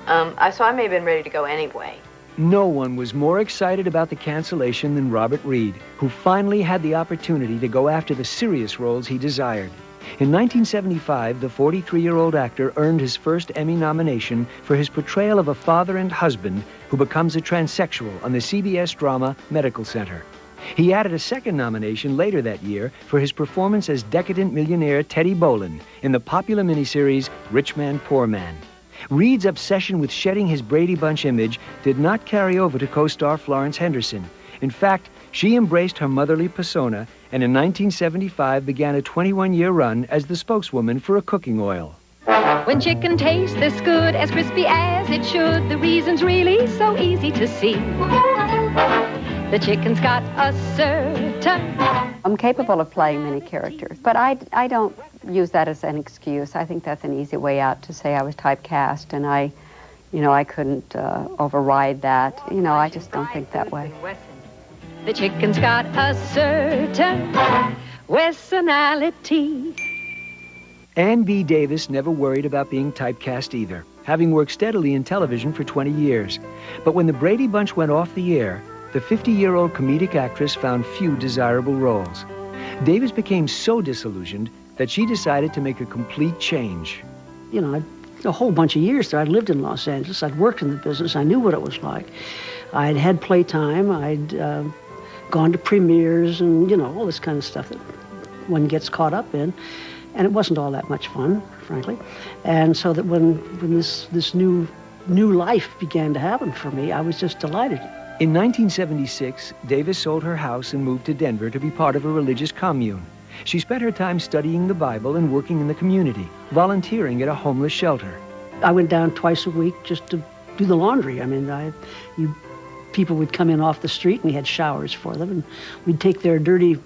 I may have been ready to go anyway. No one was more excited about the cancellation than Robert Reed, who finally had the opportunity to go after the serious roles he desired. In 1975, the 43-year-old actor earned his first Emmy nomination for his portrayal of a father and husband who becomes a transsexual on the CBS drama Medical Center. He added a second nomination later that year for his performance as decadent millionaire Teddy Boland in the popular miniseries Rich Man, Poor Man. Reed's obsession with shedding his Brady Bunch image did not carry over to co-star Florence Henderson. In fact, she embraced her motherly persona and in 1975 began a 21-year run as the spokeswoman for a cooking oil. When chicken tastes this good, as crispy as it should, the reason's really so easy to see. The chicken's got a certain... I'm capable of playing many characters, but I don't use that as an excuse. I think that's an easy way out to say I was typecast and I couldn't override that. I just don't think that way. The chicken's got a certain Wessonality. Ann B. Davis never worried about being typecast either, having worked steadily in television for 20 years. But when the Brady Bunch went off the air, the 50-year-old comedic actress found few desirable roles. Davis became so disillusioned that she decided to make a complete change. I a whole bunch of years there. I'd lived in Los Angeles. I'd worked in the business. I knew what it was like. I'd had playtime. I'd gone to premieres and, you know, all this kind of stuff that one gets caught up in. And it wasn't all that much fun, frankly. And so that when this new life began to happen for me, I was just delighted. In 1976, Davis sold her house and moved to Denver to be part of a religious commune. She spent her time studying the Bible and working in the community, volunteering at a homeless shelter. I went down twice a week just to do the laundry. I mean, people would come in off the street, and we had showers for them, and we'd take their dirty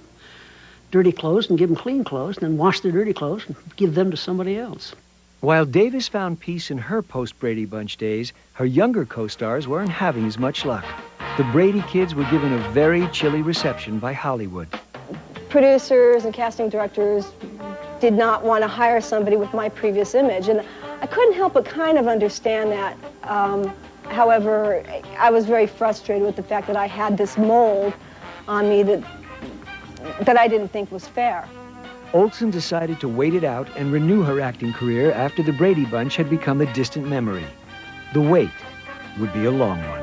clothes and give them clean clothes, and then wash their dirty clothes and give them to somebody else. While Davis found peace in her post-Brady Bunch days, her younger co-stars weren't having as much luck. The Brady kids were given a very chilly reception by Hollywood. Producers and casting directors did not want to hire somebody with my previous image, and I couldn't help but kind of understand that. However, I was very frustrated with the fact that I had this mold on me that I didn't think was fair. Olsen decided to wait it out and renew her acting career after the Brady Bunch had become a distant memory. The wait would be a long one.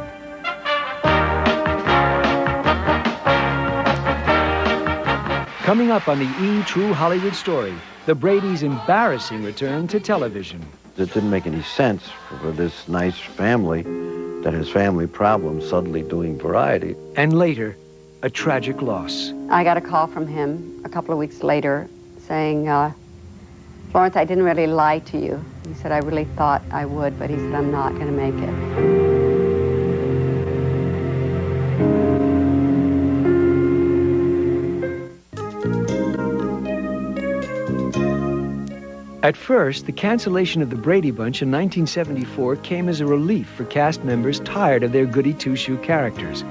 Coming up on the E! True Hollywood Story, the Brady's embarrassing return to television. It didn't make any sense for this nice family that has family problems suddenly doing variety. And later, a tragic loss. I got a call from him a couple of weeks later saying, Florence, I didn't really lie to you. He said, I really thought I would, but he said, I'm not going to make it. At first, the cancellation of the Brady Bunch in 1974 came as a relief for cast members tired of their goody two-shoe characters.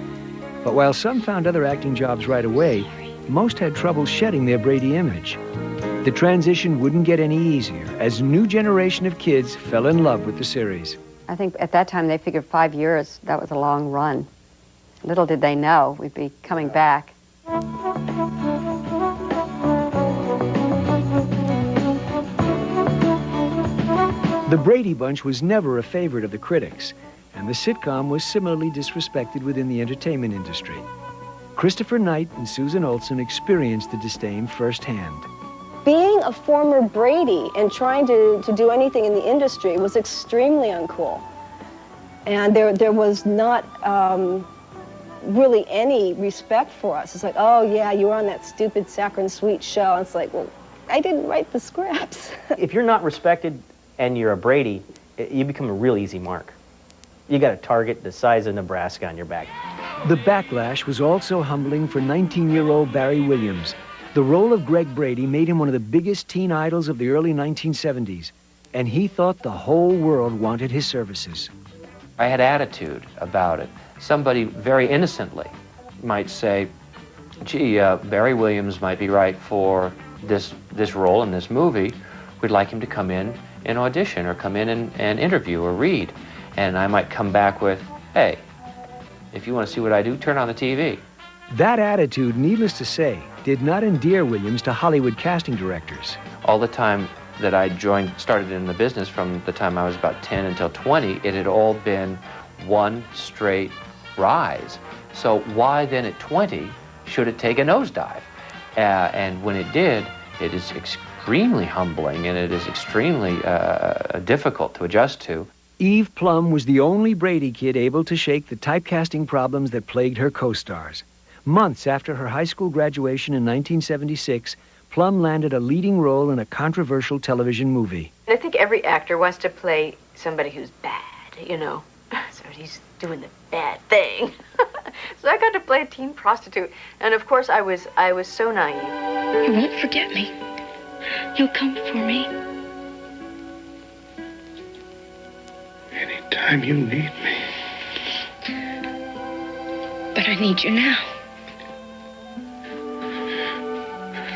But while some found other acting jobs right away, most had trouble shedding their Brady image. The transition wouldn't get any easier as a new generation of kids fell in love with the series. I think at that time they figured 5 years, that was a long run. Little did they know we'd be coming back. The Brady Bunch was never a favorite of the critics, and the sitcom was similarly disrespected within the entertainment industry. Christopher Knight and Susan Olsen experienced the disdain firsthand. Being a former Brady and trying to do anything in the industry was extremely uncool. And there was not really any respect for us. It's like, oh yeah, you were on that stupid Saccharine Sweet show. And it's like, well, I didn't write the scripts. If you're not respected and you're a Brady, you become a real easy mark. You got a target the size of Nebraska on your back. The backlash was also humbling for 19-year-old Barry Williams. The role of Greg Brady made him one of the biggest teen idols of the early 1970s, and he thought the whole world wanted his services. I had attitude about it. Somebody very innocently might say, gee, Barry Williams might be right for this role in this movie. We'd like him to come in and audition or come in and interview or read. And I might come back with, hey, if you want to see what I do, turn on the TV. That attitude, needless to say, did not endear Williams to Hollywood casting directors. All the time that I started in the business, from the time I was about 10 until 20, it had all been one straight rise. So why then at 20 should it take a nosedive? And when it did, it is extremely humbling and it is extremely difficult to adjust to. Eve Plum was the only Brady kid able to shake the typecasting problems that plagued her co-stars. Months after her high school graduation in 1976, Plum landed a leading role in a controversial television movie. I think every actor wants to play somebody who's bad, you know. So he's doing the bad thing. So I got to play a teen prostitute. And of course I was so naive. You won't forget me. You'll come for me. Anytime you need me. But I need you now.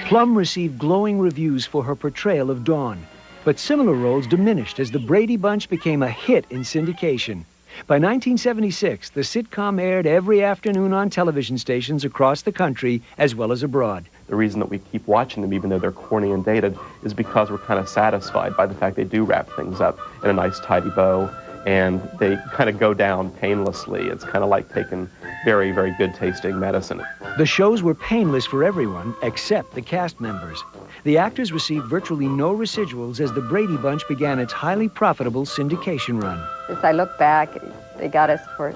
Plum received glowing reviews for her portrayal of Dawn, but similar roles diminished as the Brady Bunch became a hit in syndication. By 1976, the sitcom aired every afternoon on television stations across the country as well as abroad. the reason that we keep watching them, even though they're corny and dated, is because we're kind of satisfied by the fact they do wrap things up in a nice, tidy bow, and they kind of go down painlessly. It's kind of like taking very, very good tasting medicine. The shows were painless for everyone except the cast members. The actors received virtually no residuals as the Brady Bunch began its highly profitable syndication run. As I look back, they got us for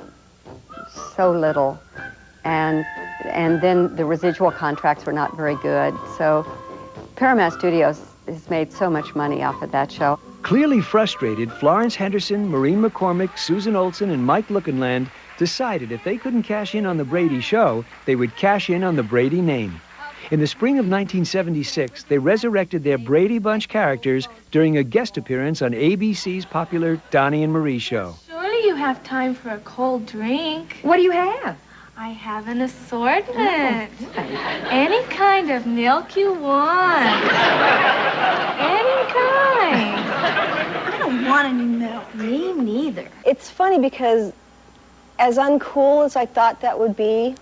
so little, and then the residual contracts were not very good. So Paramount Studios has made so much money off of that show. Clearly frustrated, Florence Henderson, Maureen McCormick, Susan Olsen, and Mike Lookenland decided if they couldn't cash in on the Brady show, they would cash in on the Brady name. In the spring of 1976, they resurrected their Brady Bunch characters during a guest appearance on ABC's popular Donnie and Marie show. Surely you have time for a cold drink. What do you have? I have an assortment. Any kind of milk you want. Any kind. I don't want any milk. Me neither. It's funny because as uncool as I thought that would be,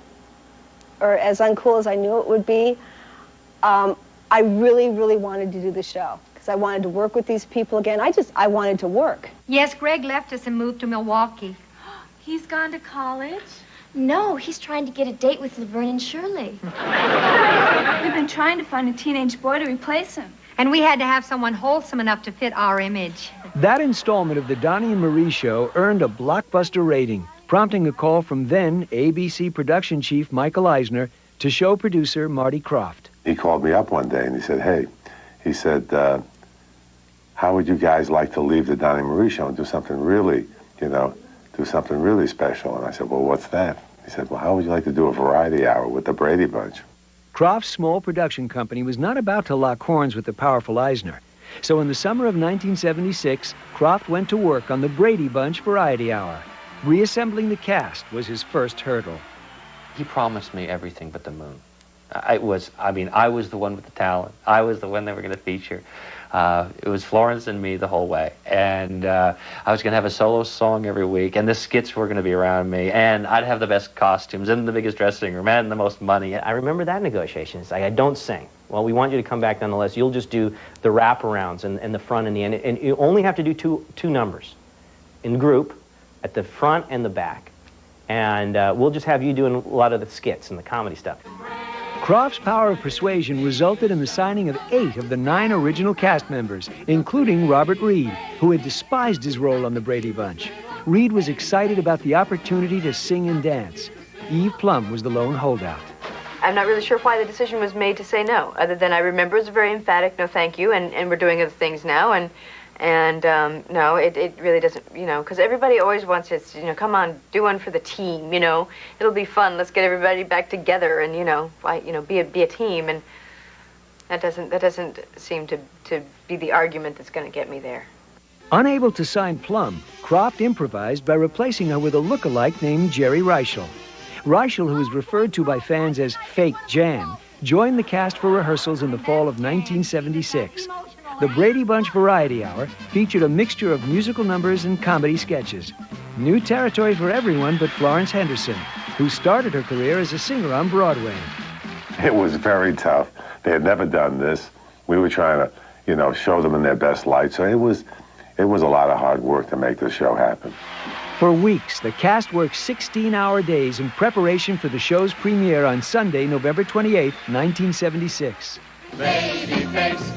or as uncool as I knew it would be, I really, really wanted to do the show because I wanted to work with these people again. I wanted to work. Yes, Greg left us and moved to Milwaukee. He's gone to college? No, he's trying to get a date with Laverne and Shirley. We've been trying to find a teenage boy to replace him. And we had to have someone wholesome enough to fit our image. That installment of the Donnie and Marie show earned a blockbuster rating, prompting a call from then ABC production chief Michael Eisner to show producer Marty Krofft. He called me up one day and he said, hey, he said, how would you guys like to leave the Donnie and Marie show and do something really, do something really special? And I said, well, what's that? He said, well, how would you like to do a variety hour with the Brady Bunch? Krofft's small production company was not about to lock horns with the powerful Eisner. So in the summer of 1976, Krofft went to work on the Brady Bunch variety hour. Reassembling the cast was his first hurdle. He promised me everything but the moon. I was the one with the talent. I was the one they were going to feature. It was Florence and me the whole way. And I was going to have a solo song every week, and the skits were going to be around me, and I'd have the best costumes and the biggest dressing room and the most money. I remember that negotiation. It's like, I don't sing. Well, we want you to come back nonetheless. You'll just do the wraparounds and the front and the end. And you only have to do two numbers in group at the front and the back. And we'll just have you doing a lot of the skits and the comedy stuff. Krofft's power of persuasion resulted in the signing of 8 of the 9 original cast members, including Robert Reed, who had despised his role on the Brady Bunch. Reed was excited about the opportunity to sing and dance. Eve Plum was the lone holdout. I'm not really sure why the decision was made to say no, other than I remember it was a very emphatic no thank you, and we're doing other things now, and no, it really doesn't, because everybody always wants it, come on, do one for the team, it'll be fun, let's get everybody back together and, be a team, and that doesn't seem to be the argument that's going to get me there. Unable to sign Plum, Krofft improvised by replacing her with a look-alike named Jerry Reichel. Reichel, who was referred to by fans as Fake Jan, joined the cast for rehearsals in the fall of 1976. The Brady Bunch Variety Hour featured a mixture of musical numbers and comedy sketches. New territory for everyone but Florence Henderson, who started her career as a singer on Broadway. It was very tough. They had never done this. We were trying to, show them in their best light. So it was a lot of hard work to make this show happen. For weeks, the cast worked 16-hour days in preparation for the show's premiere on Sunday, November 28, 1976. Baby face,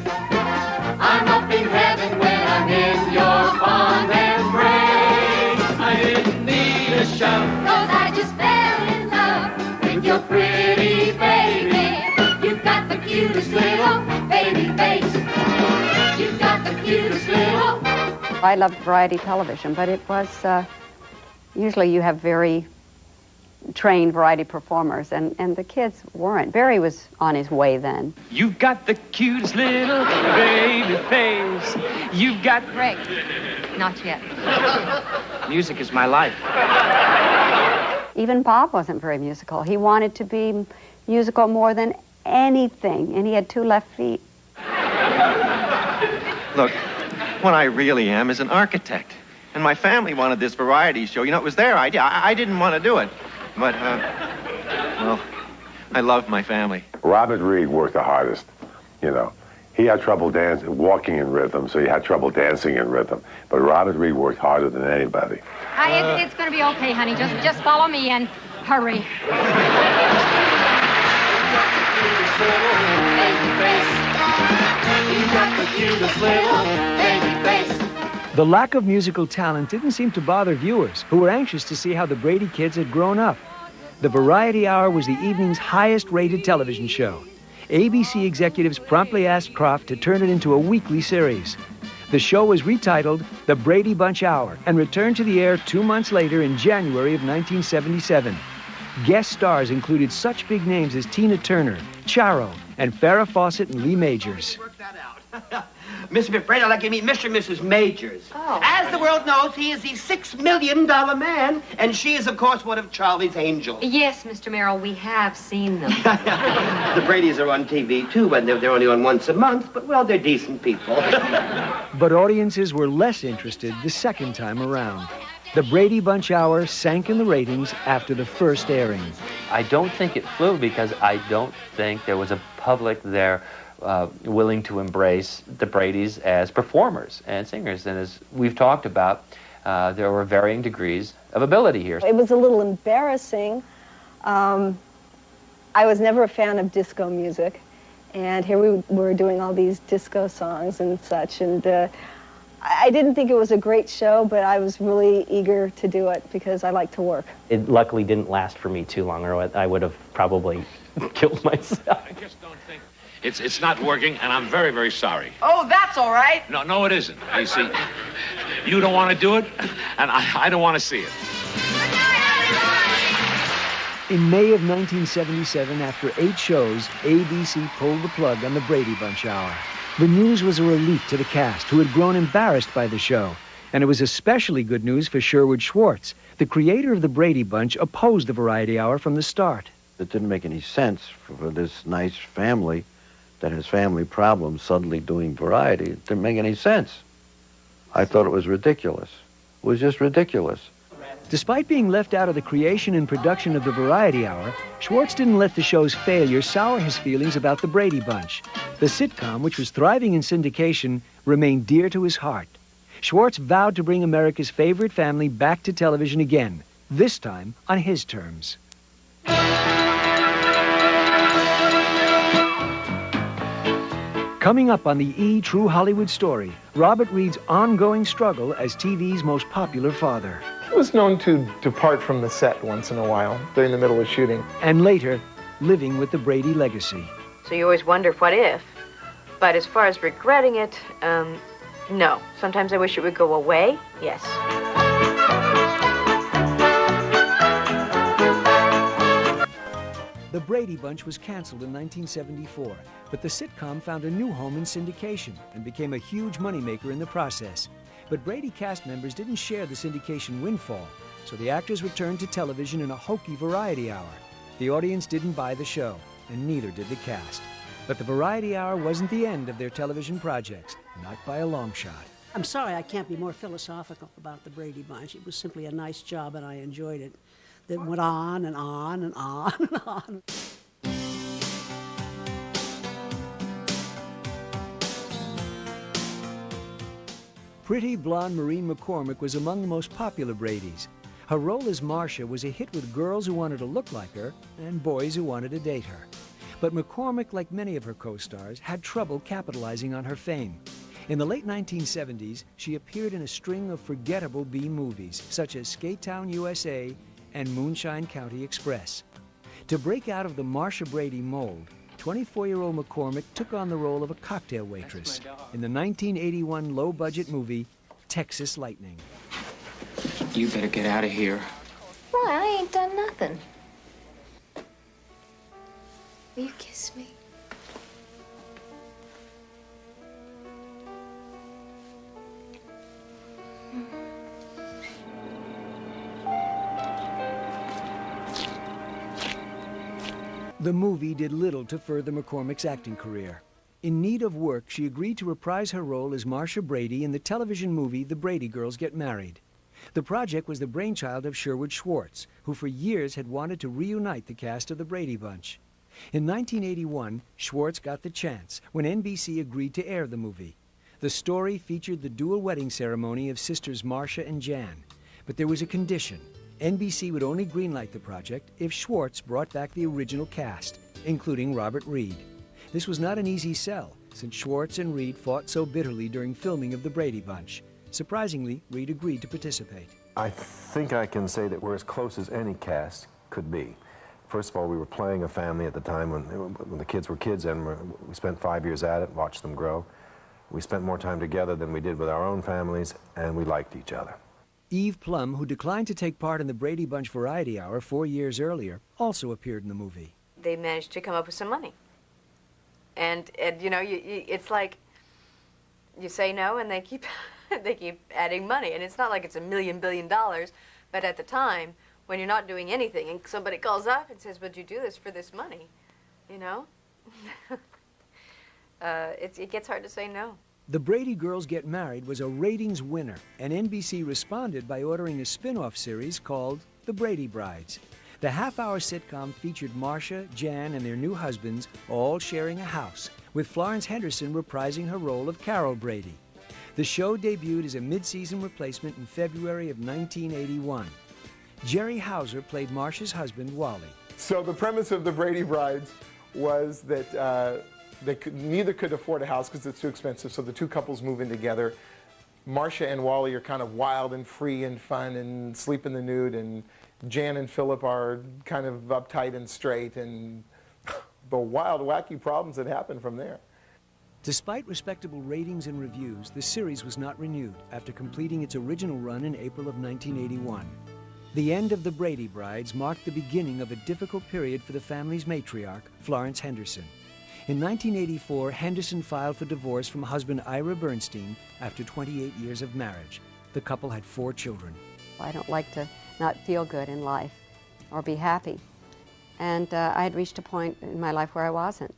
I'm up in heaven when I'm in your fond embrace. I didn't need a show, 'cause I just fell in love with your pretty baby. You've got the cutest little baby face. You've got the cutest little. I loved variety television, but it was, usually you have very trained variety performers, and the kids weren't. Barry was on his way then. You've got the cutest little baby face. You've got... Greg, not yet. Music is my life. Even Bob wasn't very musical. He wanted to be musical more than anything, and he had 2 left feet. Look, what I really am is an architect. And my family wanted this variety show. It was their idea. I didn't want to do it. But, well, I love my family. Robert Reed worked the hardest, you know. He had trouble walking in rhythm, so he had trouble dancing in rhythm. But Robert Reed worked harder than anybody. It's going to be okay, honey. Just follow me and hurry. The lack of musical talent didn't seem to bother viewers, who were anxious to see how the Brady kids had grown up. The Variety Hour was the evening's highest-rated television show. ABC executives promptly asked Croft to turn it into a weekly series. The show was retitled The Brady Bunch Hour and returned to the air 2 months later in January of 1977. Guest stars included such big names as Tina Turner, Charo, and Farrah Fawcett and Lee Majors. Miss McBride, I'd like you to meet Mr. and Mrs. Majors. Oh. As the world knows, he is the $6 million man, and she is, of course, one of Charlie's angels. Yes, Mr. Merrill, we have seen them. The Bradys are on TV, too, and they're only on once a month, but, well, they're decent people. But audiences were less interested the second time around. The Brady Bunch Hour sank in the ratings after the first airing. I don't think it flew because I don't think there was a public there willing to embrace the Bradys as performers and singers. And as we've talked about, there were varying degrees of ability here. It was a little embarrassing. I was never a fan of disco music, and here we were doing all these disco songs and such, and I didn't think it was a great show, but I was really eager to do it because I like to work. It luckily didn't last for me too long, or I would have probably killed myself. I just don't think it's not working, and I'm very, very sorry. Oh, that's all right. No, it isn't. You see, you don't want to do it, and I don't want to see it. In May of 1977, after 8 shows, ABC pulled the plug on the Brady Bunch Hour. The news was a relief to the cast, who had grown embarrassed by the show. And it was especially good news for Sherwood Schwartz. The creator of the Brady Bunch opposed the Variety Hour from the start. It didn't make any sense for this nice family that has family problems suddenly doing variety. It didn't make any sense. I thought it was ridiculous. It was just ridiculous. Despite being left out of the creation and production of the Variety Hour, Schwartz didn't let the show's failure sour his feelings about the Brady Bunch. The sitcom, which was thriving in syndication, remained dear to his heart. Schwartz vowed to bring America's favorite family back to television again, this time on his terms. Coming up on the E! True Hollywood Story, Robert Reed's ongoing struggle as TV's most popular father. He was known to depart from the set once in a while during the middle of shooting. And later, living with the Brady legacy. So you always wonder what if. But as far as regretting it, no. Sometimes I wish it would go away, yes. The Brady Bunch was canceled in 1974, but the sitcom found a new home in syndication and became a huge moneymaker in the process. But Brady cast members didn't share the syndication windfall, so the actors returned to television in a hokey Variety Hour. The audience didn't buy the show, and neither did the cast. But the Variety Hour wasn't the end of their television projects, not by a long shot. I'm sorry I can't be more philosophical about the Brady Bunch. It was simply a nice job, and I enjoyed it. That went on and on and on and on. Pretty blonde Maureen McCormick was among the most popular Bradys. Her role as Marcia was a hit with girls who wanted to look like her and boys who wanted to date her. But McCormick, like many of her co-stars, had trouble capitalizing on her fame. In the late 1970s, she appeared in a string of forgettable B-movies, such as Skate Town, USA, and Moonshine County Express. To break out of the Marcia Brady mold, 24-year-old McCormick took on the role of a cocktail waitress in the 1981 low-budget movie, Texas Lightning. You better get out of here. Why? I ain't done nothing. Will you kiss me? The movie did little to further McCormick's acting career. In need of work, she agreed to reprise her role as Marcia Brady in the television movie The Brady Girls Get Married. The project was the brainchild of Sherwood Schwartz, who for years had wanted to reunite the cast of the Brady Bunch. In 1981, Schwartz got the chance when NBC agreed to air the movie. The story featured the dual wedding ceremony of sisters Marcia and Jan. But there was a condition. NBC would only greenlight the project if Schwartz brought back the original cast, including Robert Reed. This was not an easy sell, since Schwartz and Reed fought so bitterly during filming of The Brady Bunch. Surprisingly, Reed agreed to participate. I think I can say that we're as close as any cast could be. First of all, we were playing a family at the time when the kids were kids, and we spent 5 years at it, watched them grow. We spent more time together than we did with our own families, and we liked each other. Eve Plum, who declined to take part in the Brady Bunch Variety Hour 4 years earlier, also appeared in the movie. They managed to come up with some money. And you know, it's like you say no and they keep they keep adding money. And it's not like it's $1 billion, but at the time, when you're not doing anything and somebody calls up and says, would you do this for this money? You know? It gets hard to say no. The Brady Girls Get Married was a ratings winner, and NBC responded by ordering a spin-off series called The Brady Brides. The half-hour sitcom featured Marcia, Jan, and their new husbands all sharing a house, with Florence Henderson reprising her role of Carol Brady. The show debuted as a mid-season replacement in February of 1981. Jerry Hauser played Marcia's husband, Wally. So the premise of the Brady Brides was that neither could afford a house because it's too expensive, so the two couples move in together. Marcia and Wally are kind of wild and free and fun and sleep in the nude, and Jan and Philip are kind of uptight and straight, and the wild, wacky problems that happen from there. Despite respectable ratings and reviews, the series was not renewed after completing its original run in April of 1981. The end of The Brady Brides marked the beginning of a difficult period for the family's matriarch, Florence Henderson. In 1984, Henderson filed for divorce from husband Ira Bernstein after 28 years of marriage. The couple had 4 children. I don't like to not feel good in life or be happy. And I had reached a point in my life where I wasn't.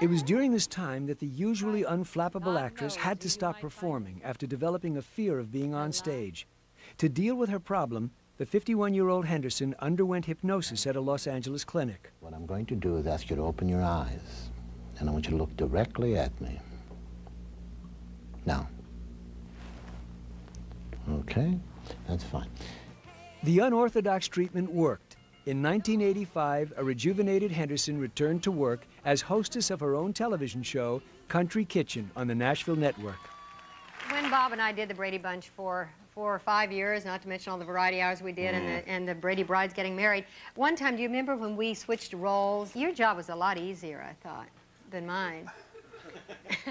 It was during this time that the usually unflappable actress had to stop performing after developing a fear of being on stage. To deal with her problem, the 51-year-old Henderson underwent hypnosis at a Los Angeles clinic. What I'm going to do is ask you to open your eyes, and I want you to look directly at me. Now. Okay, that's fine. The unorthodox treatment worked. In 1985, a rejuvenated Henderson returned to work as hostess of her own television show, Country Kitchen, on the Nashville network. When Bob and I did the Brady Bunch for 4 or 5 years, not to mention all the variety hours we did and the Brady Brides getting married, one time, do you remember when we switched roles? Your job was a lot easier, I thought, than mine.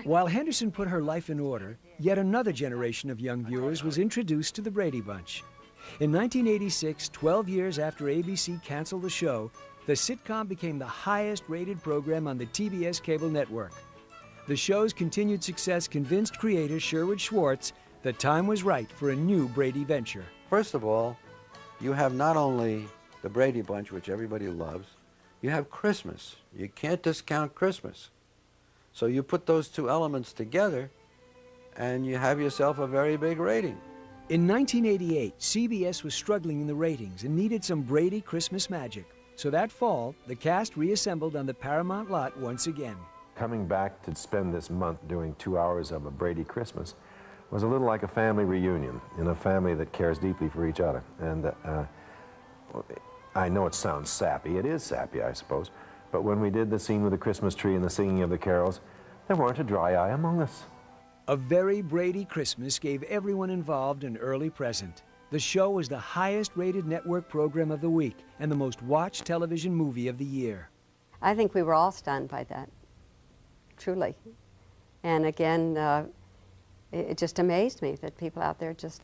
While Henderson put her life in order, yet another generation of young viewers was introduced to the Brady Bunch. In 1986, 12 years after ABC canceled the show, the sitcom became the highest-rated program on the TBS cable network. The show's continued success convinced creator Sherwood Schwartz the time was right for a new Brady venture. First of all, you have not only the Brady Bunch, which everybody loves, you have Christmas. You can't discount Christmas. So you put those two elements together, and you have yourself a very big rating. In 1988, CBS was struggling in the ratings and needed some Brady Christmas magic. So that fall, the cast reassembled on the Paramount lot once again. Coming back to spend this month doing 2 hours of a Brady Christmas was a little like a family reunion in a family that cares deeply for each other. And I know it sounds sappy. It is sappy, I suppose. But when we did the scene with the Christmas tree and the singing of the carols, there weren't a dry eye among us. A very Brady Christmas gave everyone involved an early present. The show was the highest-rated network program of the week and the most watched television movie of the year. I think we were all stunned by that, truly. And again, it just amazed me that people out there just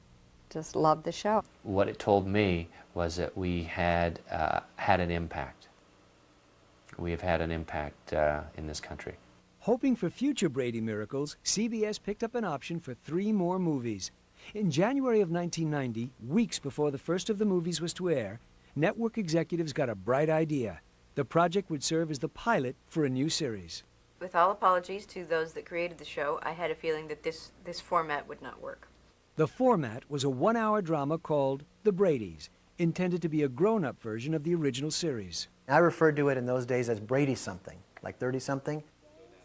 loved the show. What it told me was that we had had an impact. We have had an impact in this country. Hoping for future Brady miracles, CBS picked up an option for 3 more movies. In January of 1990, weeks before the first of the movies was to air, network executives got a bright idea. The project would serve as the pilot for a new series. With all apologies to those that created the show, I had a feeling that this format would not work. The format was a 1-hour drama called The Bradys, intended to be a grown-up version of the original series. I referred to it in those days as Brady something, like 30-something.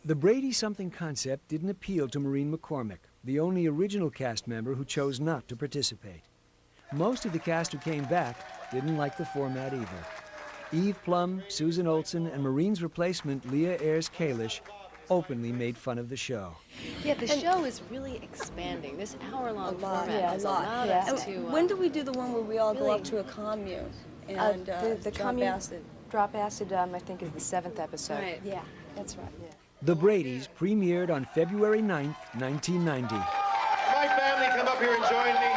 The Brady something concept didn't appeal to Maureen McCormick, the only original cast member who chose not to participate. Most of the cast who came back didn't like the format either. Eve Plum, Susan Olsen, and Maureen's replacement, Leah Ayres-Kalish, openly made fun of the show. Yeah, the show is really expanding. This hour-long format has a lot, allowed yeah. us to... When do we do the one where we all go really- up to a commune and the drop commune- acid? Drop acid, I think, is the 7th episode. Right. Yeah, that's right. Yeah. The Bradys premiered on February 9th, 1990. My family, come up here and join me.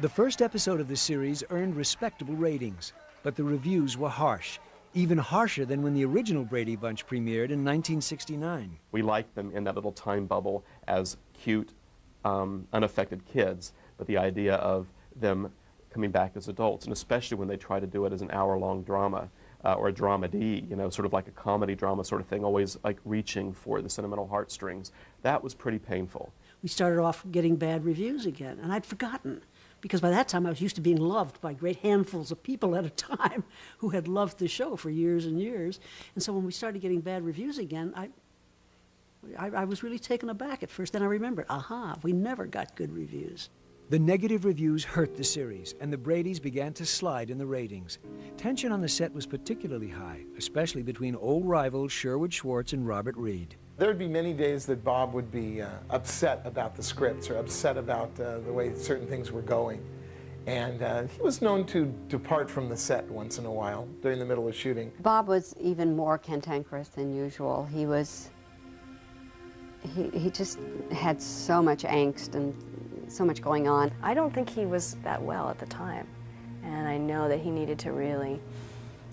The first episode of the series earned respectable ratings, but the reviews were harsh, even harsher than when the original Brady Bunch premiered in 1969. We liked them in that little time bubble as cute, unaffected kids, but the idea of them coming back as adults, and especially when they try to do it as an hour-long drama, or a dramedy, you know, sort of like a comedy drama sort of thing, always like reaching for the sentimental heartstrings. That was pretty painful. We started off getting bad reviews again, and I'd forgotten. Because by that time I was used to being loved by great handfuls of people at a time who had loved the show for years and years. And so when we started getting bad reviews again, I was really taken aback at first. Then I remembered, we never got good reviews. The negative reviews hurt the series, and the Bradys began to slide in the ratings. Tension on the set was particularly high, especially between old rivals Sherwood Schwartz and Robert Reed. There would be many days that Bob would be upset about the scripts or upset about the way certain things were going. And he was known to depart from the set once in a while during the middle of shooting. Bob was even more cantankerous than usual. He just had so much angst and so much going on. I don't think he was that well at the time. And I know that he needed to really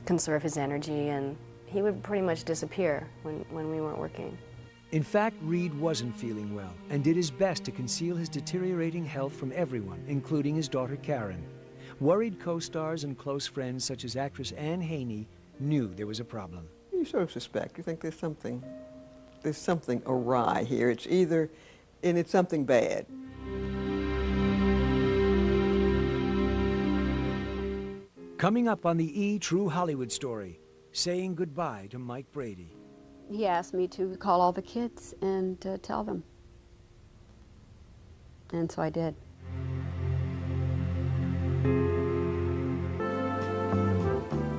conserve his energy, and he would pretty much disappear when we weren't working. In fact, Reed wasn't feeling well and did his best to conceal his deteriorating health from everyone, including his daughter Karen. Worried co-stars and close friends such as actress Anne Haney knew there was a problem. You sort of suspect. You think there's something awry here. It's something bad. Coming up on the E! True Hollywood Story, saying goodbye to Mike Brady. He asked me to call all the kids and tell them. And so I did.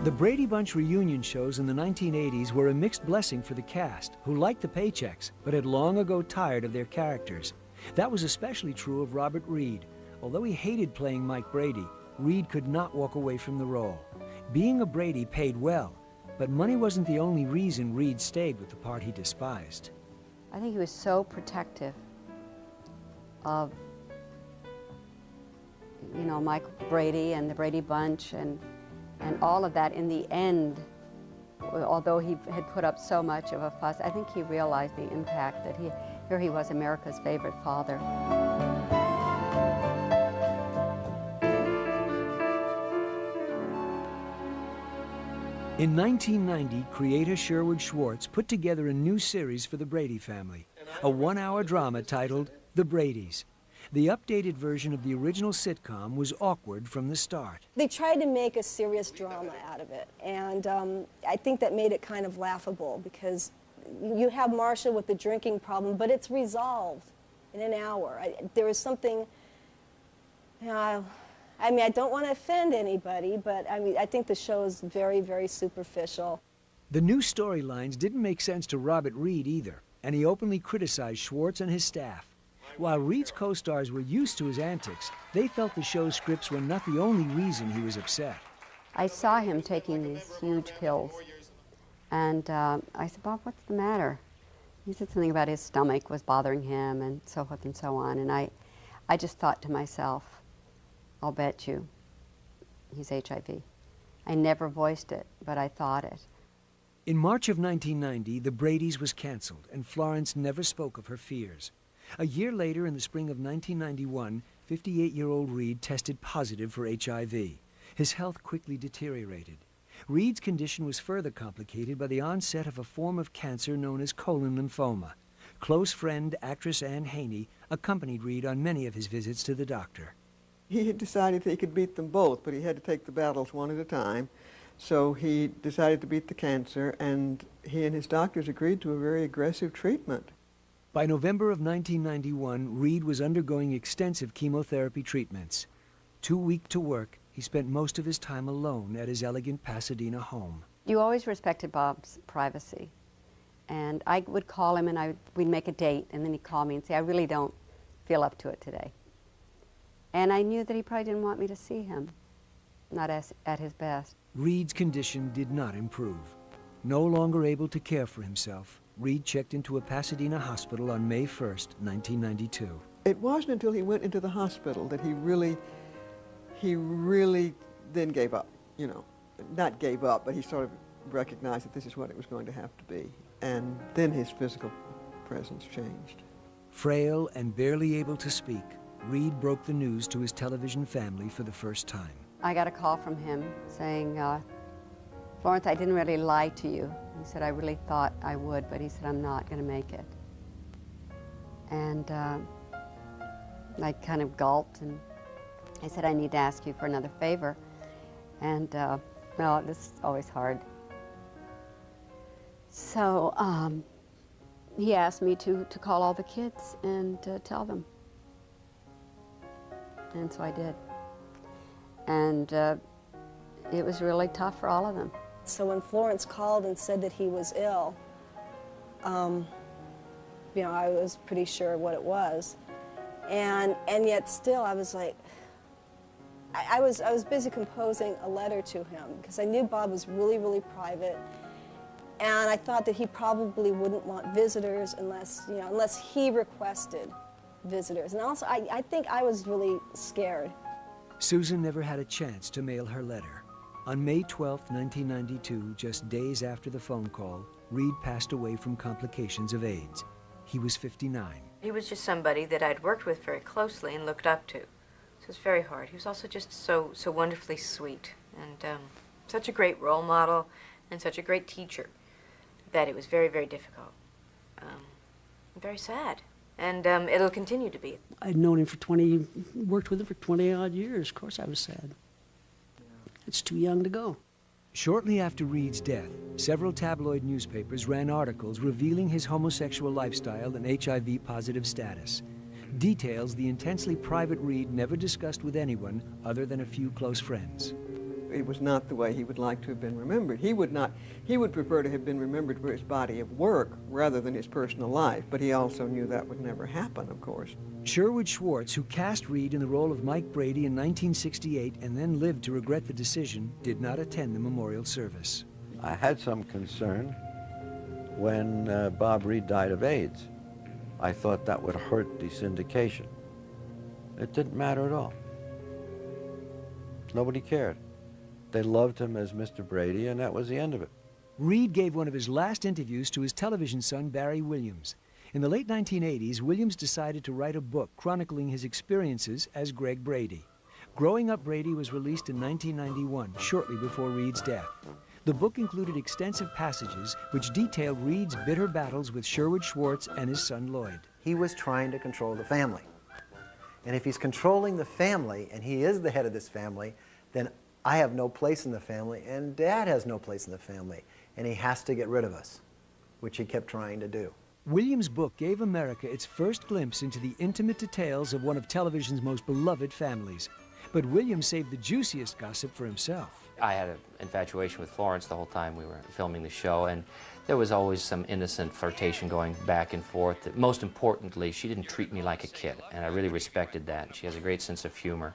The Brady Bunch reunion shows in the 1980s were a mixed blessing for the cast, who liked the paychecks, but had long ago tired of their characters. That was especially true of Robert Reed. Although he hated playing Mike Brady, Reed could not walk away from the role. Being a Brady paid well, but money wasn't the only reason Reed stayed with the part he despised. I think he was so protective of, you know, Mike Brady and the Brady Bunch and all of that. In the end, although he had put up so much of a fuss, I think he realized the impact that here he was, America's favorite father. In 1990, creator Sherwood Schwartz put together a new series for the Brady family, a one-hour drama titled The Bradys. The updated version of the original sitcom was awkward from the start. They tried to make a serious drama out of it, and I think that made it kind of laughable because you have Marcia with the drinking problem, but it's resolved in an hour. There is something, I mean, I don't want to offend anybody, but I think the show is very, very superficial. The new storylines didn't make sense to Robert Reed either, and he openly criticized Schwartz and his staff. While Reed's co-stars were used to his antics, they felt the show's scripts were not the only reason he was upset. I saw him taking these huge pills, and I said, Bob, what's the matter? He said something about his stomach was bothering him and so forth and so on, and I just thought to myself, I'll bet you he's HIV. I never voiced it, but I thought it. In March of 1990, The Bradys was canceled, and Florence never spoke of her fears. A year later, in the spring of 1991, 58-year-old Reed tested positive for HIV. His health quickly deteriorated. Reed's condition was further complicated by the onset of a form of cancer known as colon lymphoma. Close friend, actress Anne Haney, accompanied Reed on many of his visits to the doctor. He had decided that he could beat them both, but he had to take the battles one at a time. So he decided to beat the cancer, and he and his doctors agreed to a very aggressive treatment. By November of 1991, Reed was undergoing extensive chemotherapy treatments. Too weak to work, he spent most of his time alone at his elegant Pasadena home. You always respected Bob's privacy. And I would call him and we'd make a date, and then he'd call me and say, I really don't feel up to it today. And I knew that he probably didn't want me to see him, not at his best. Reed's condition did not improve. No longer able to care for himself, Reed checked into a Pasadena hospital on May 1st, 1992. It wasn't until he went into the hospital that he really then gave up, you know. Not gave up, but he sort of recognized that this is what it was going to have to be. And then his physical presence changed. Frail and barely able to speak, Reed broke the news to his television family for the first time. I got a call from him saying, Florence, I didn't really lie to you. He said, I really thought I would, but he said, I'm not going to make it. And I kind of gulped, and I said, I need to ask you for another favor. And, well, this is always hard. So he asked me to call all the kids and tell them. And so I did. And it was really tough for all of them. So when Florence called and said that he was ill, you know, I was pretty sure what it was. And yet still I was like, I was busy composing a letter to him because I knew Bob was really, really private. And I thought that he probably wouldn't want visitors unless, you know, unless he requested visitors. And also, I think I was really scared. Susan never had a chance to mail her letter. On May 12, 1992, just days after the phone call, Reed passed away from complications of AIDS. He was 59. He was just somebody that I'd worked with very closely and looked up to. So it's very hard. He was also just so wonderfully sweet and such a great role model and such a great teacher that it was very, very difficult. Very sad. And it'll continue to be. I'd known him for worked with him for 20-odd years. Of course I was sad. It's too young to go. Shortly after Reed's death, several tabloid newspapers ran articles revealing his homosexual lifestyle and HIV-positive status. Details the intensely private Reed never discussed with anyone other than a few close friends. It was not the way he would like to have been remembered. He would prefer to have been remembered for his body of work rather than his personal life, but he also knew that would never happen, of course. Sherwood Schwartz, who cast Reed in the role of Mike Brady in 1968 and then lived to regret the decision, did not attend the memorial service. I had some concern when Bob Reed died of AIDS. I thought that would hurt the syndication. It didn't matter at all. Nobody cared. They loved him as Mr. Brady, and that was the end of it. Reed gave one of his last interviews to his television son, Barry Williams. In the late 1980s, Williams decided to write a book chronicling his experiences as Greg Brady. Growing Up Brady was released in 1991, shortly before Reed's death. The book included extensive passages which detailed Reed's bitter battles with Sherwood Schwartz and his son Lloyd. He was trying to control the family. And if he's controlling the family, and he is the head of this family, then I have no place in the family, and Dad has no place in the family, and he has to get rid of us, which he kept trying to do. Williams' book gave America its first glimpse into the intimate details of one of television's most beloved families. But Williams saved the juiciest gossip for himself. I had an infatuation with Florence the whole time we were filming the show, and there was always some innocent flirtation going back and forth. Most importantly, she didn't treat me like a kid, and I really respected that. She has a great sense of humor,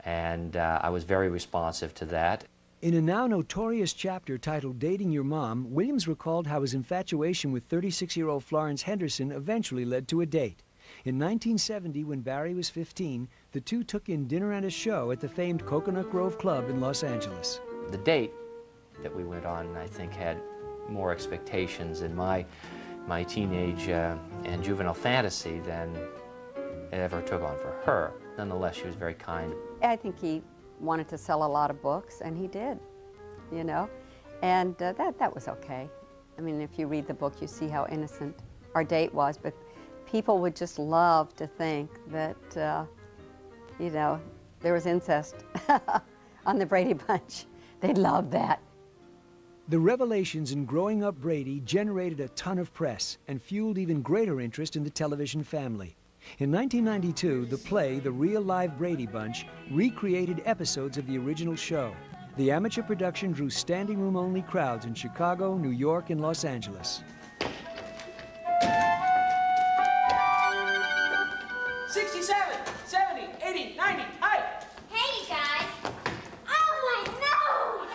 and I was very responsive to that. In a now notorious chapter titled Dating Your Mom, Williams recalled how his infatuation with 36-year-old Florence Henderson eventually led to a date. In 1970, when Barry was 15, the two took in dinner and a show at the famed Coconut Grove Club in Los Angeles. The date that we went on, I think, had more expectations in my teenage and juvenile fantasy than it ever took on for her. Nonetheless, she was very kind. I think he wanted to sell a lot of books, and he did, you know, and that was okay. I mean, if you read the book, you see how innocent our date was, but people would just love to think that, you know, there was incest on the Brady Bunch. They'd love that. The revelations in growing up Brady generated a ton of press and fueled even greater interest in the television family. In 1992, the play, The Real Live Brady Bunch, recreated episodes of the original show. The amateur production drew standing room only crowds in Chicago, New York, and Los Angeles. 67, 70, 80, 90, hi! Hey, you guys! Oh, my nose!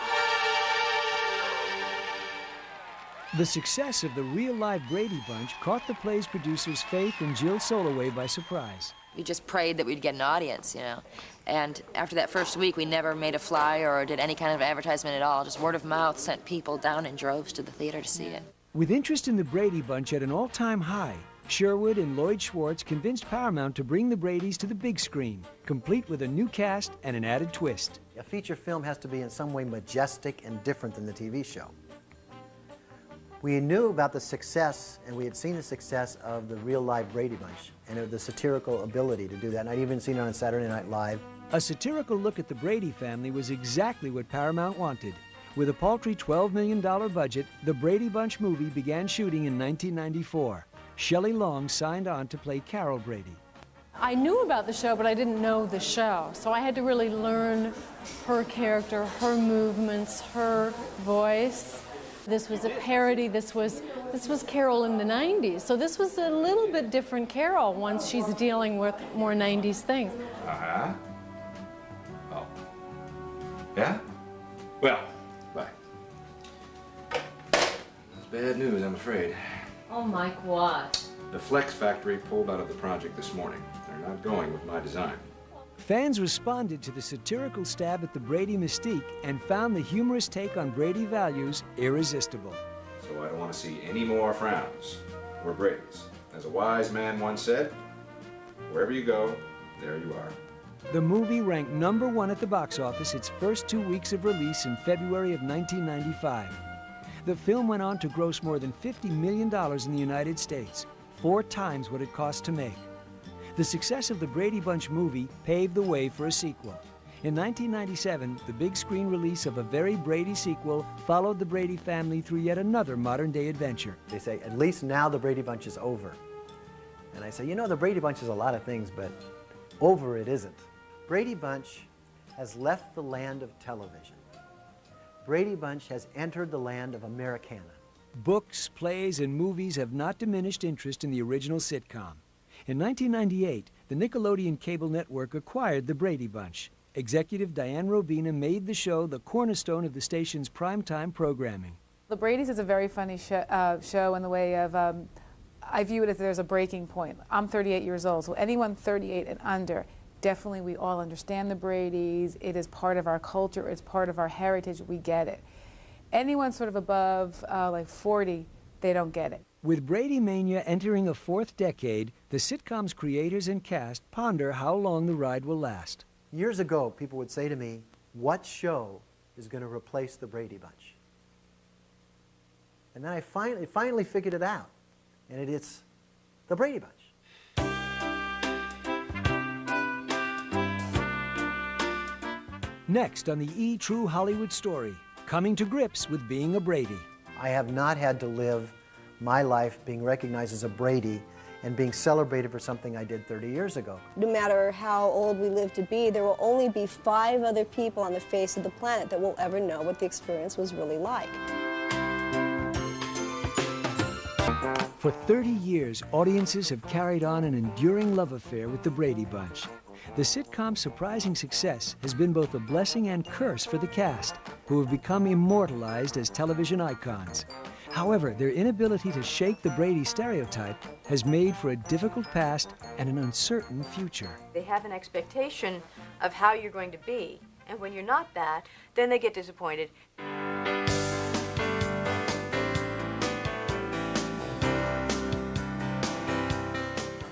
The success of The Real Live Brady Bunch caught the play's producers Faith and Jill Soloway by surprise. We just prayed that we'd get an audience, you know. And after that first week, we never made a flyer or did any kind of advertisement at all. Just word of mouth sent people down in droves to the theater to see it. With interest in the Brady Bunch at an all-time high, Sherwood and Lloyd Schwartz convinced Paramount to bring the Bradys to the big screen, complete with a new cast and an added twist. A feature film has to be in some way majestic and different than the TV show. We knew about the success, and we had seen the success of the Real Live Brady Bunch, and the satirical ability to do that, and I'd even seen it on Saturday Night Live. A satirical look at the Brady family was exactly what Paramount wanted. With a paltry $12 million budget, the Brady Bunch movie began shooting in 1994. Shelley Long signed on to play Carol Brady. I knew about the show, but I didn't know the show, so I had to really learn her character, her movements, her voice. This was a parody. This was Carol in the 90s. So this was a little bit different Carol once she's dealing with more 90s things. Uh-huh. Oh. Yeah? Well, bye. That's bad news, I'm afraid. Oh, Mike, what? The Flex Factory pulled out of the project this morning. They're not going with my design. Fans responded to the satirical stab at the Brady mystique and found the humorous take on Brady values irresistible. So I don't want to see any more frowns. We're Brady's. As a wise man once said, wherever you go, there you are. The movie ranked #1 at the box office its first 2 weeks of release in February of 1995. The film went on to gross more than $50 million in the United States, 4 times what it cost to make. The success of the Brady Bunch movie paved the way for a sequel. In 1997, the big screen release of a very Brady sequel followed the Brady family through yet another modern-day adventure. They say, at least now the Brady Bunch is over. And I say, you know, the Brady Bunch is a lot of things, but over it isn't. Brady Bunch has left the land of television. Brady Bunch has entered the land of Americana. Books, plays, and movies have not diminished interest in the original sitcom. In 1998, the Nickelodeon cable network acquired the Brady Bunch. Executive Diane Robina made the show the cornerstone of the station's primetime programming. The Brady's is a very funny show in the way of, I view it as there's a breaking point. I'm 38 years old, so anyone 38 and under, definitely we all understand the Brady's. It is part of our culture, it's part of our heritage, we get it. Anyone sort of above like 40, they don't get it. With Brady Mania entering a 4th decade, the sitcom's creators and cast ponder how long the ride will last. Years ago, people would say to me, what show is going to replace the Brady Bunch? And then I finally figured it out, and it's the Brady Bunch. Next on the E! True Hollywood Story, coming to grips with being a Brady. I have not had to live my life being recognized as a Brady and being celebrated for something I did 30 years ago. No matter how old we live to be, there will only be 5 other people on the face of the planet that will ever know what the experience was really like. For 30 years, audiences have carried on an enduring love affair with the Brady Bunch. The sitcom's surprising success has been both a blessing and curse for the cast, who have become immortalized as television icons. However, their inability to shake the Brady stereotype has made for a difficult past and an uncertain future. They have an expectation of how you're going to be, and when you're not that, then they get disappointed.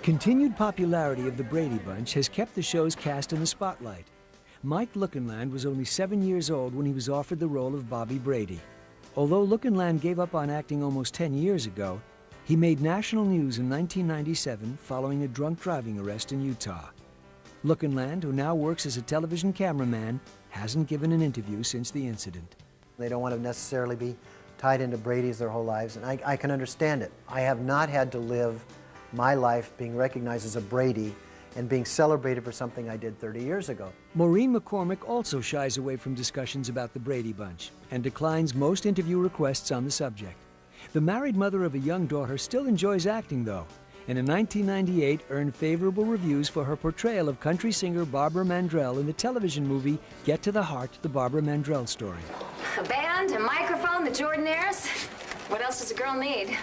Continued popularity of the Brady Bunch has kept the show's cast in the spotlight. Mike Lookinland was only 7 years old when he was offered the role of Bobby Brady. Although Lookinland gave up on acting almost 10 years ago, he made national news in 1997 following a drunk driving arrest in Utah. Lookinland, who now works as a television cameraman, hasn't given an interview since the incident. They don't want to necessarily be tied into Brady's their whole lives, and I can understand it. I have not had to live my life being recognized as a Brady and being celebrated for something I did 30 years ago. Maureen McCormick also shies away from discussions about the Brady Bunch and declines most interview requests on the subject. The married mother of a young daughter still enjoys acting, though, and in 1998 earned favorable reviews for her portrayal of country singer Barbara Mandrell in the television movie Get to the Heart, the Barbara Mandrell story. A band, a microphone, the Jordanaires. What else does a girl need?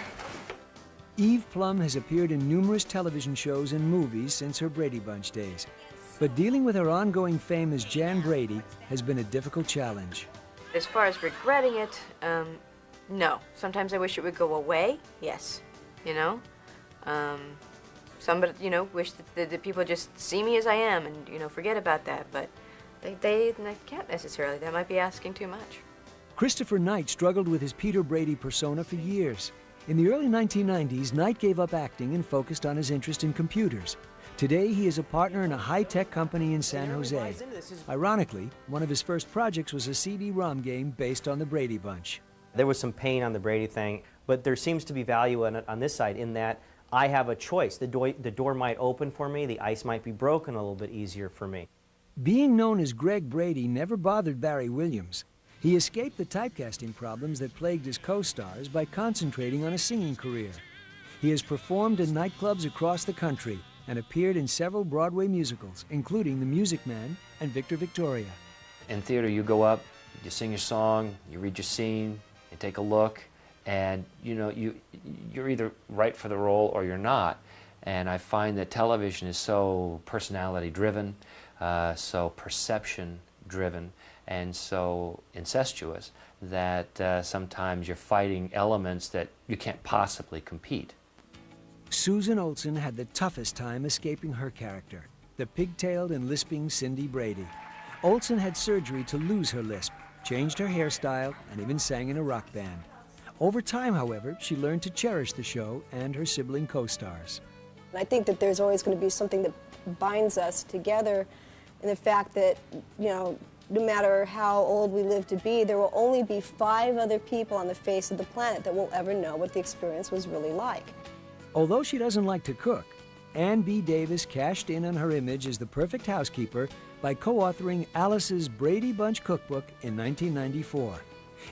Eve Plum has appeared in numerous television shows and movies since her Brady Bunch days. But dealing with her ongoing fame as Jan Brady has been a difficult challenge. As far as regretting it, no. Sometimes I wish it would go away, yes. You know? Somebody, you know, wish that the people just see me as I am and, you know, forget about that. But they can't necessarily. That might be asking too much. Christopher Knight struggled with his Peter Brady persona for years. In the early 1990s, Knight gave up acting and focused on his interest in computers. Today, he is a partner in a high-tech company in San Jose. Ironically, one of his first projects was a CD-ROM game based on the Brady Bunch. There was some pain on the Brady thing, but there seems to be value on this side in that I have a choice. The door might open for me, the ice might be broken a little bit easier for me. Being known as Greg Brady never bothered Barry Williams. He escaped the typecasting problems that plagued his co-stars by concentrating on a singing career. He has performed in nightclubs across the country and appeared in several Broadway musicals, including The Music Man and Victor Victoria. In theater, you go up, you sing your song, you read your scene, you take a look, and you know you're either right for the role or you're not. And I find that television is so personality-driven, so perception-driven, and so incestuous that sometimes you're fighting elements that you can't possibly compete. Susan Olsen had the toughest time escaping her character, the pigtailed and lisping Cindy Brady. Olsen had surgery to lose her lisp, changed her hairstyle, and even sang in a rock band. Over time, however, she learned to cherish the show and her sibling co-stars. I think that there's always going to be something that binds us together in the fact that, you know, no matter how old we live to be, there will only be 5 other people on the face of the planet that will ever know what the experience was really like. Although she doesn't like to cook, Ann B. Davis cashed in on her image as the perfect housekeeper by co-authoring Alice's Brady Bunch cookbook in 1994.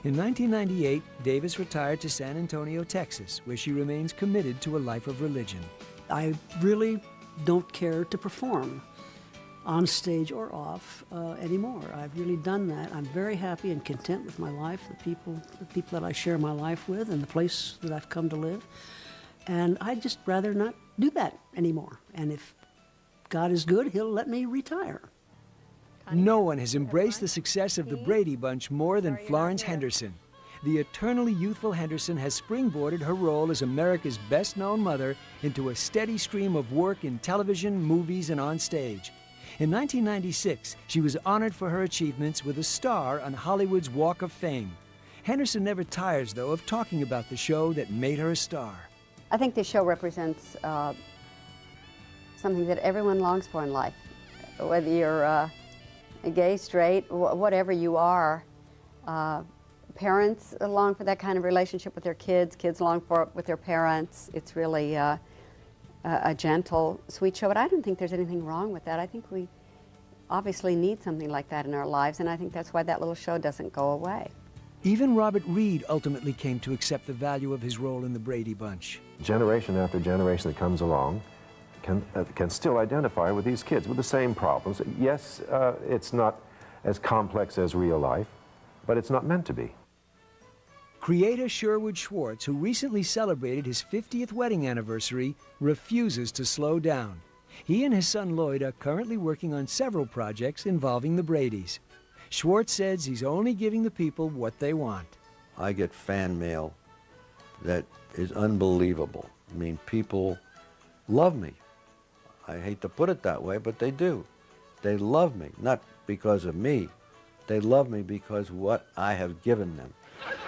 In 1998, Davis retired to San Antonio, Texas, where she remains committed to a life of religion. I really don't care to perform on stage or off anymore. I've really done that. I'm very happy and content with my life, the people that I share my life with, and the place that I've come to live. And I'd just rather not do that anymore. And if God is good, he'll let me retire. No one has embraced the success of the Brady Bunch more than Florence Henderson. The eternally youthful Henderson has springboarded her role as America's best-known mother into a steady stream of work in television, movies, and on stage. In 1996, she was honored for her achievements with a star on Hollywood's Walk of Fame. Henderson never tires, though, of talking about the show that made her a star. I think this show represents something that everyone longs for in life, whether you're gay, straight, whatever you are. Parents long for that kind of relationship with their kids. Kids long for it with their parents. It's really a gentle, sweet show, but I don't think there's anything wrong with that. I think we obviously need something like that in our lives, and I think that's why that little show doesn't go away. Even Robert Reed ultimately came to accept the value of his role in the Brady Bunch. Generation after generation that comes along can still identify with these kids with the same problems. Yes, it's not as complex as real life, but it's not meant to be. Creator Sherwood Schwartz, who recently celebrated his 50th wedding anniversary, refuses to slow down. He and his son Lloyd are currently working on several projects involving the Bradys. Schwartz says he's only giving the people what they want. I get fan mail that is unbelievable. I mean, people love me. I hate to put it that way, but they do. They love me, not because of me. They love me because what I have given them.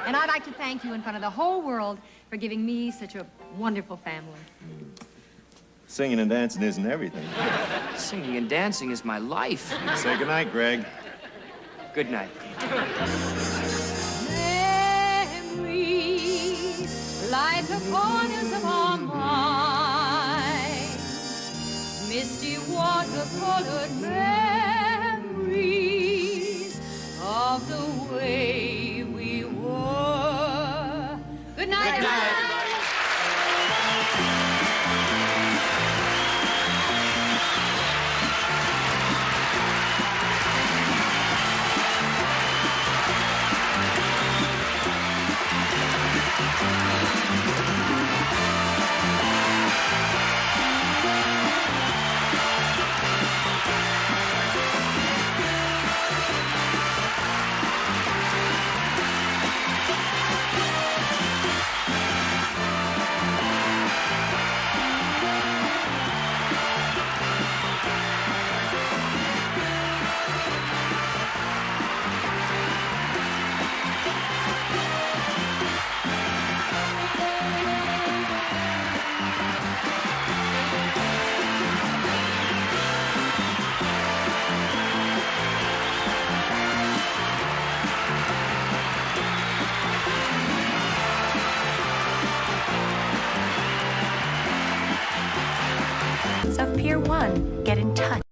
And I'd like to thank you in front of the whole world for giving me such a wonderful family. Singing and dancing isn't everything. Singing and dancing is my life. Say goodnight, Greg. Good night. Memories light the corners of our minds. Misty watercolored memories of the way we were. Good night. Good night. Of Pier 1. Get in touch.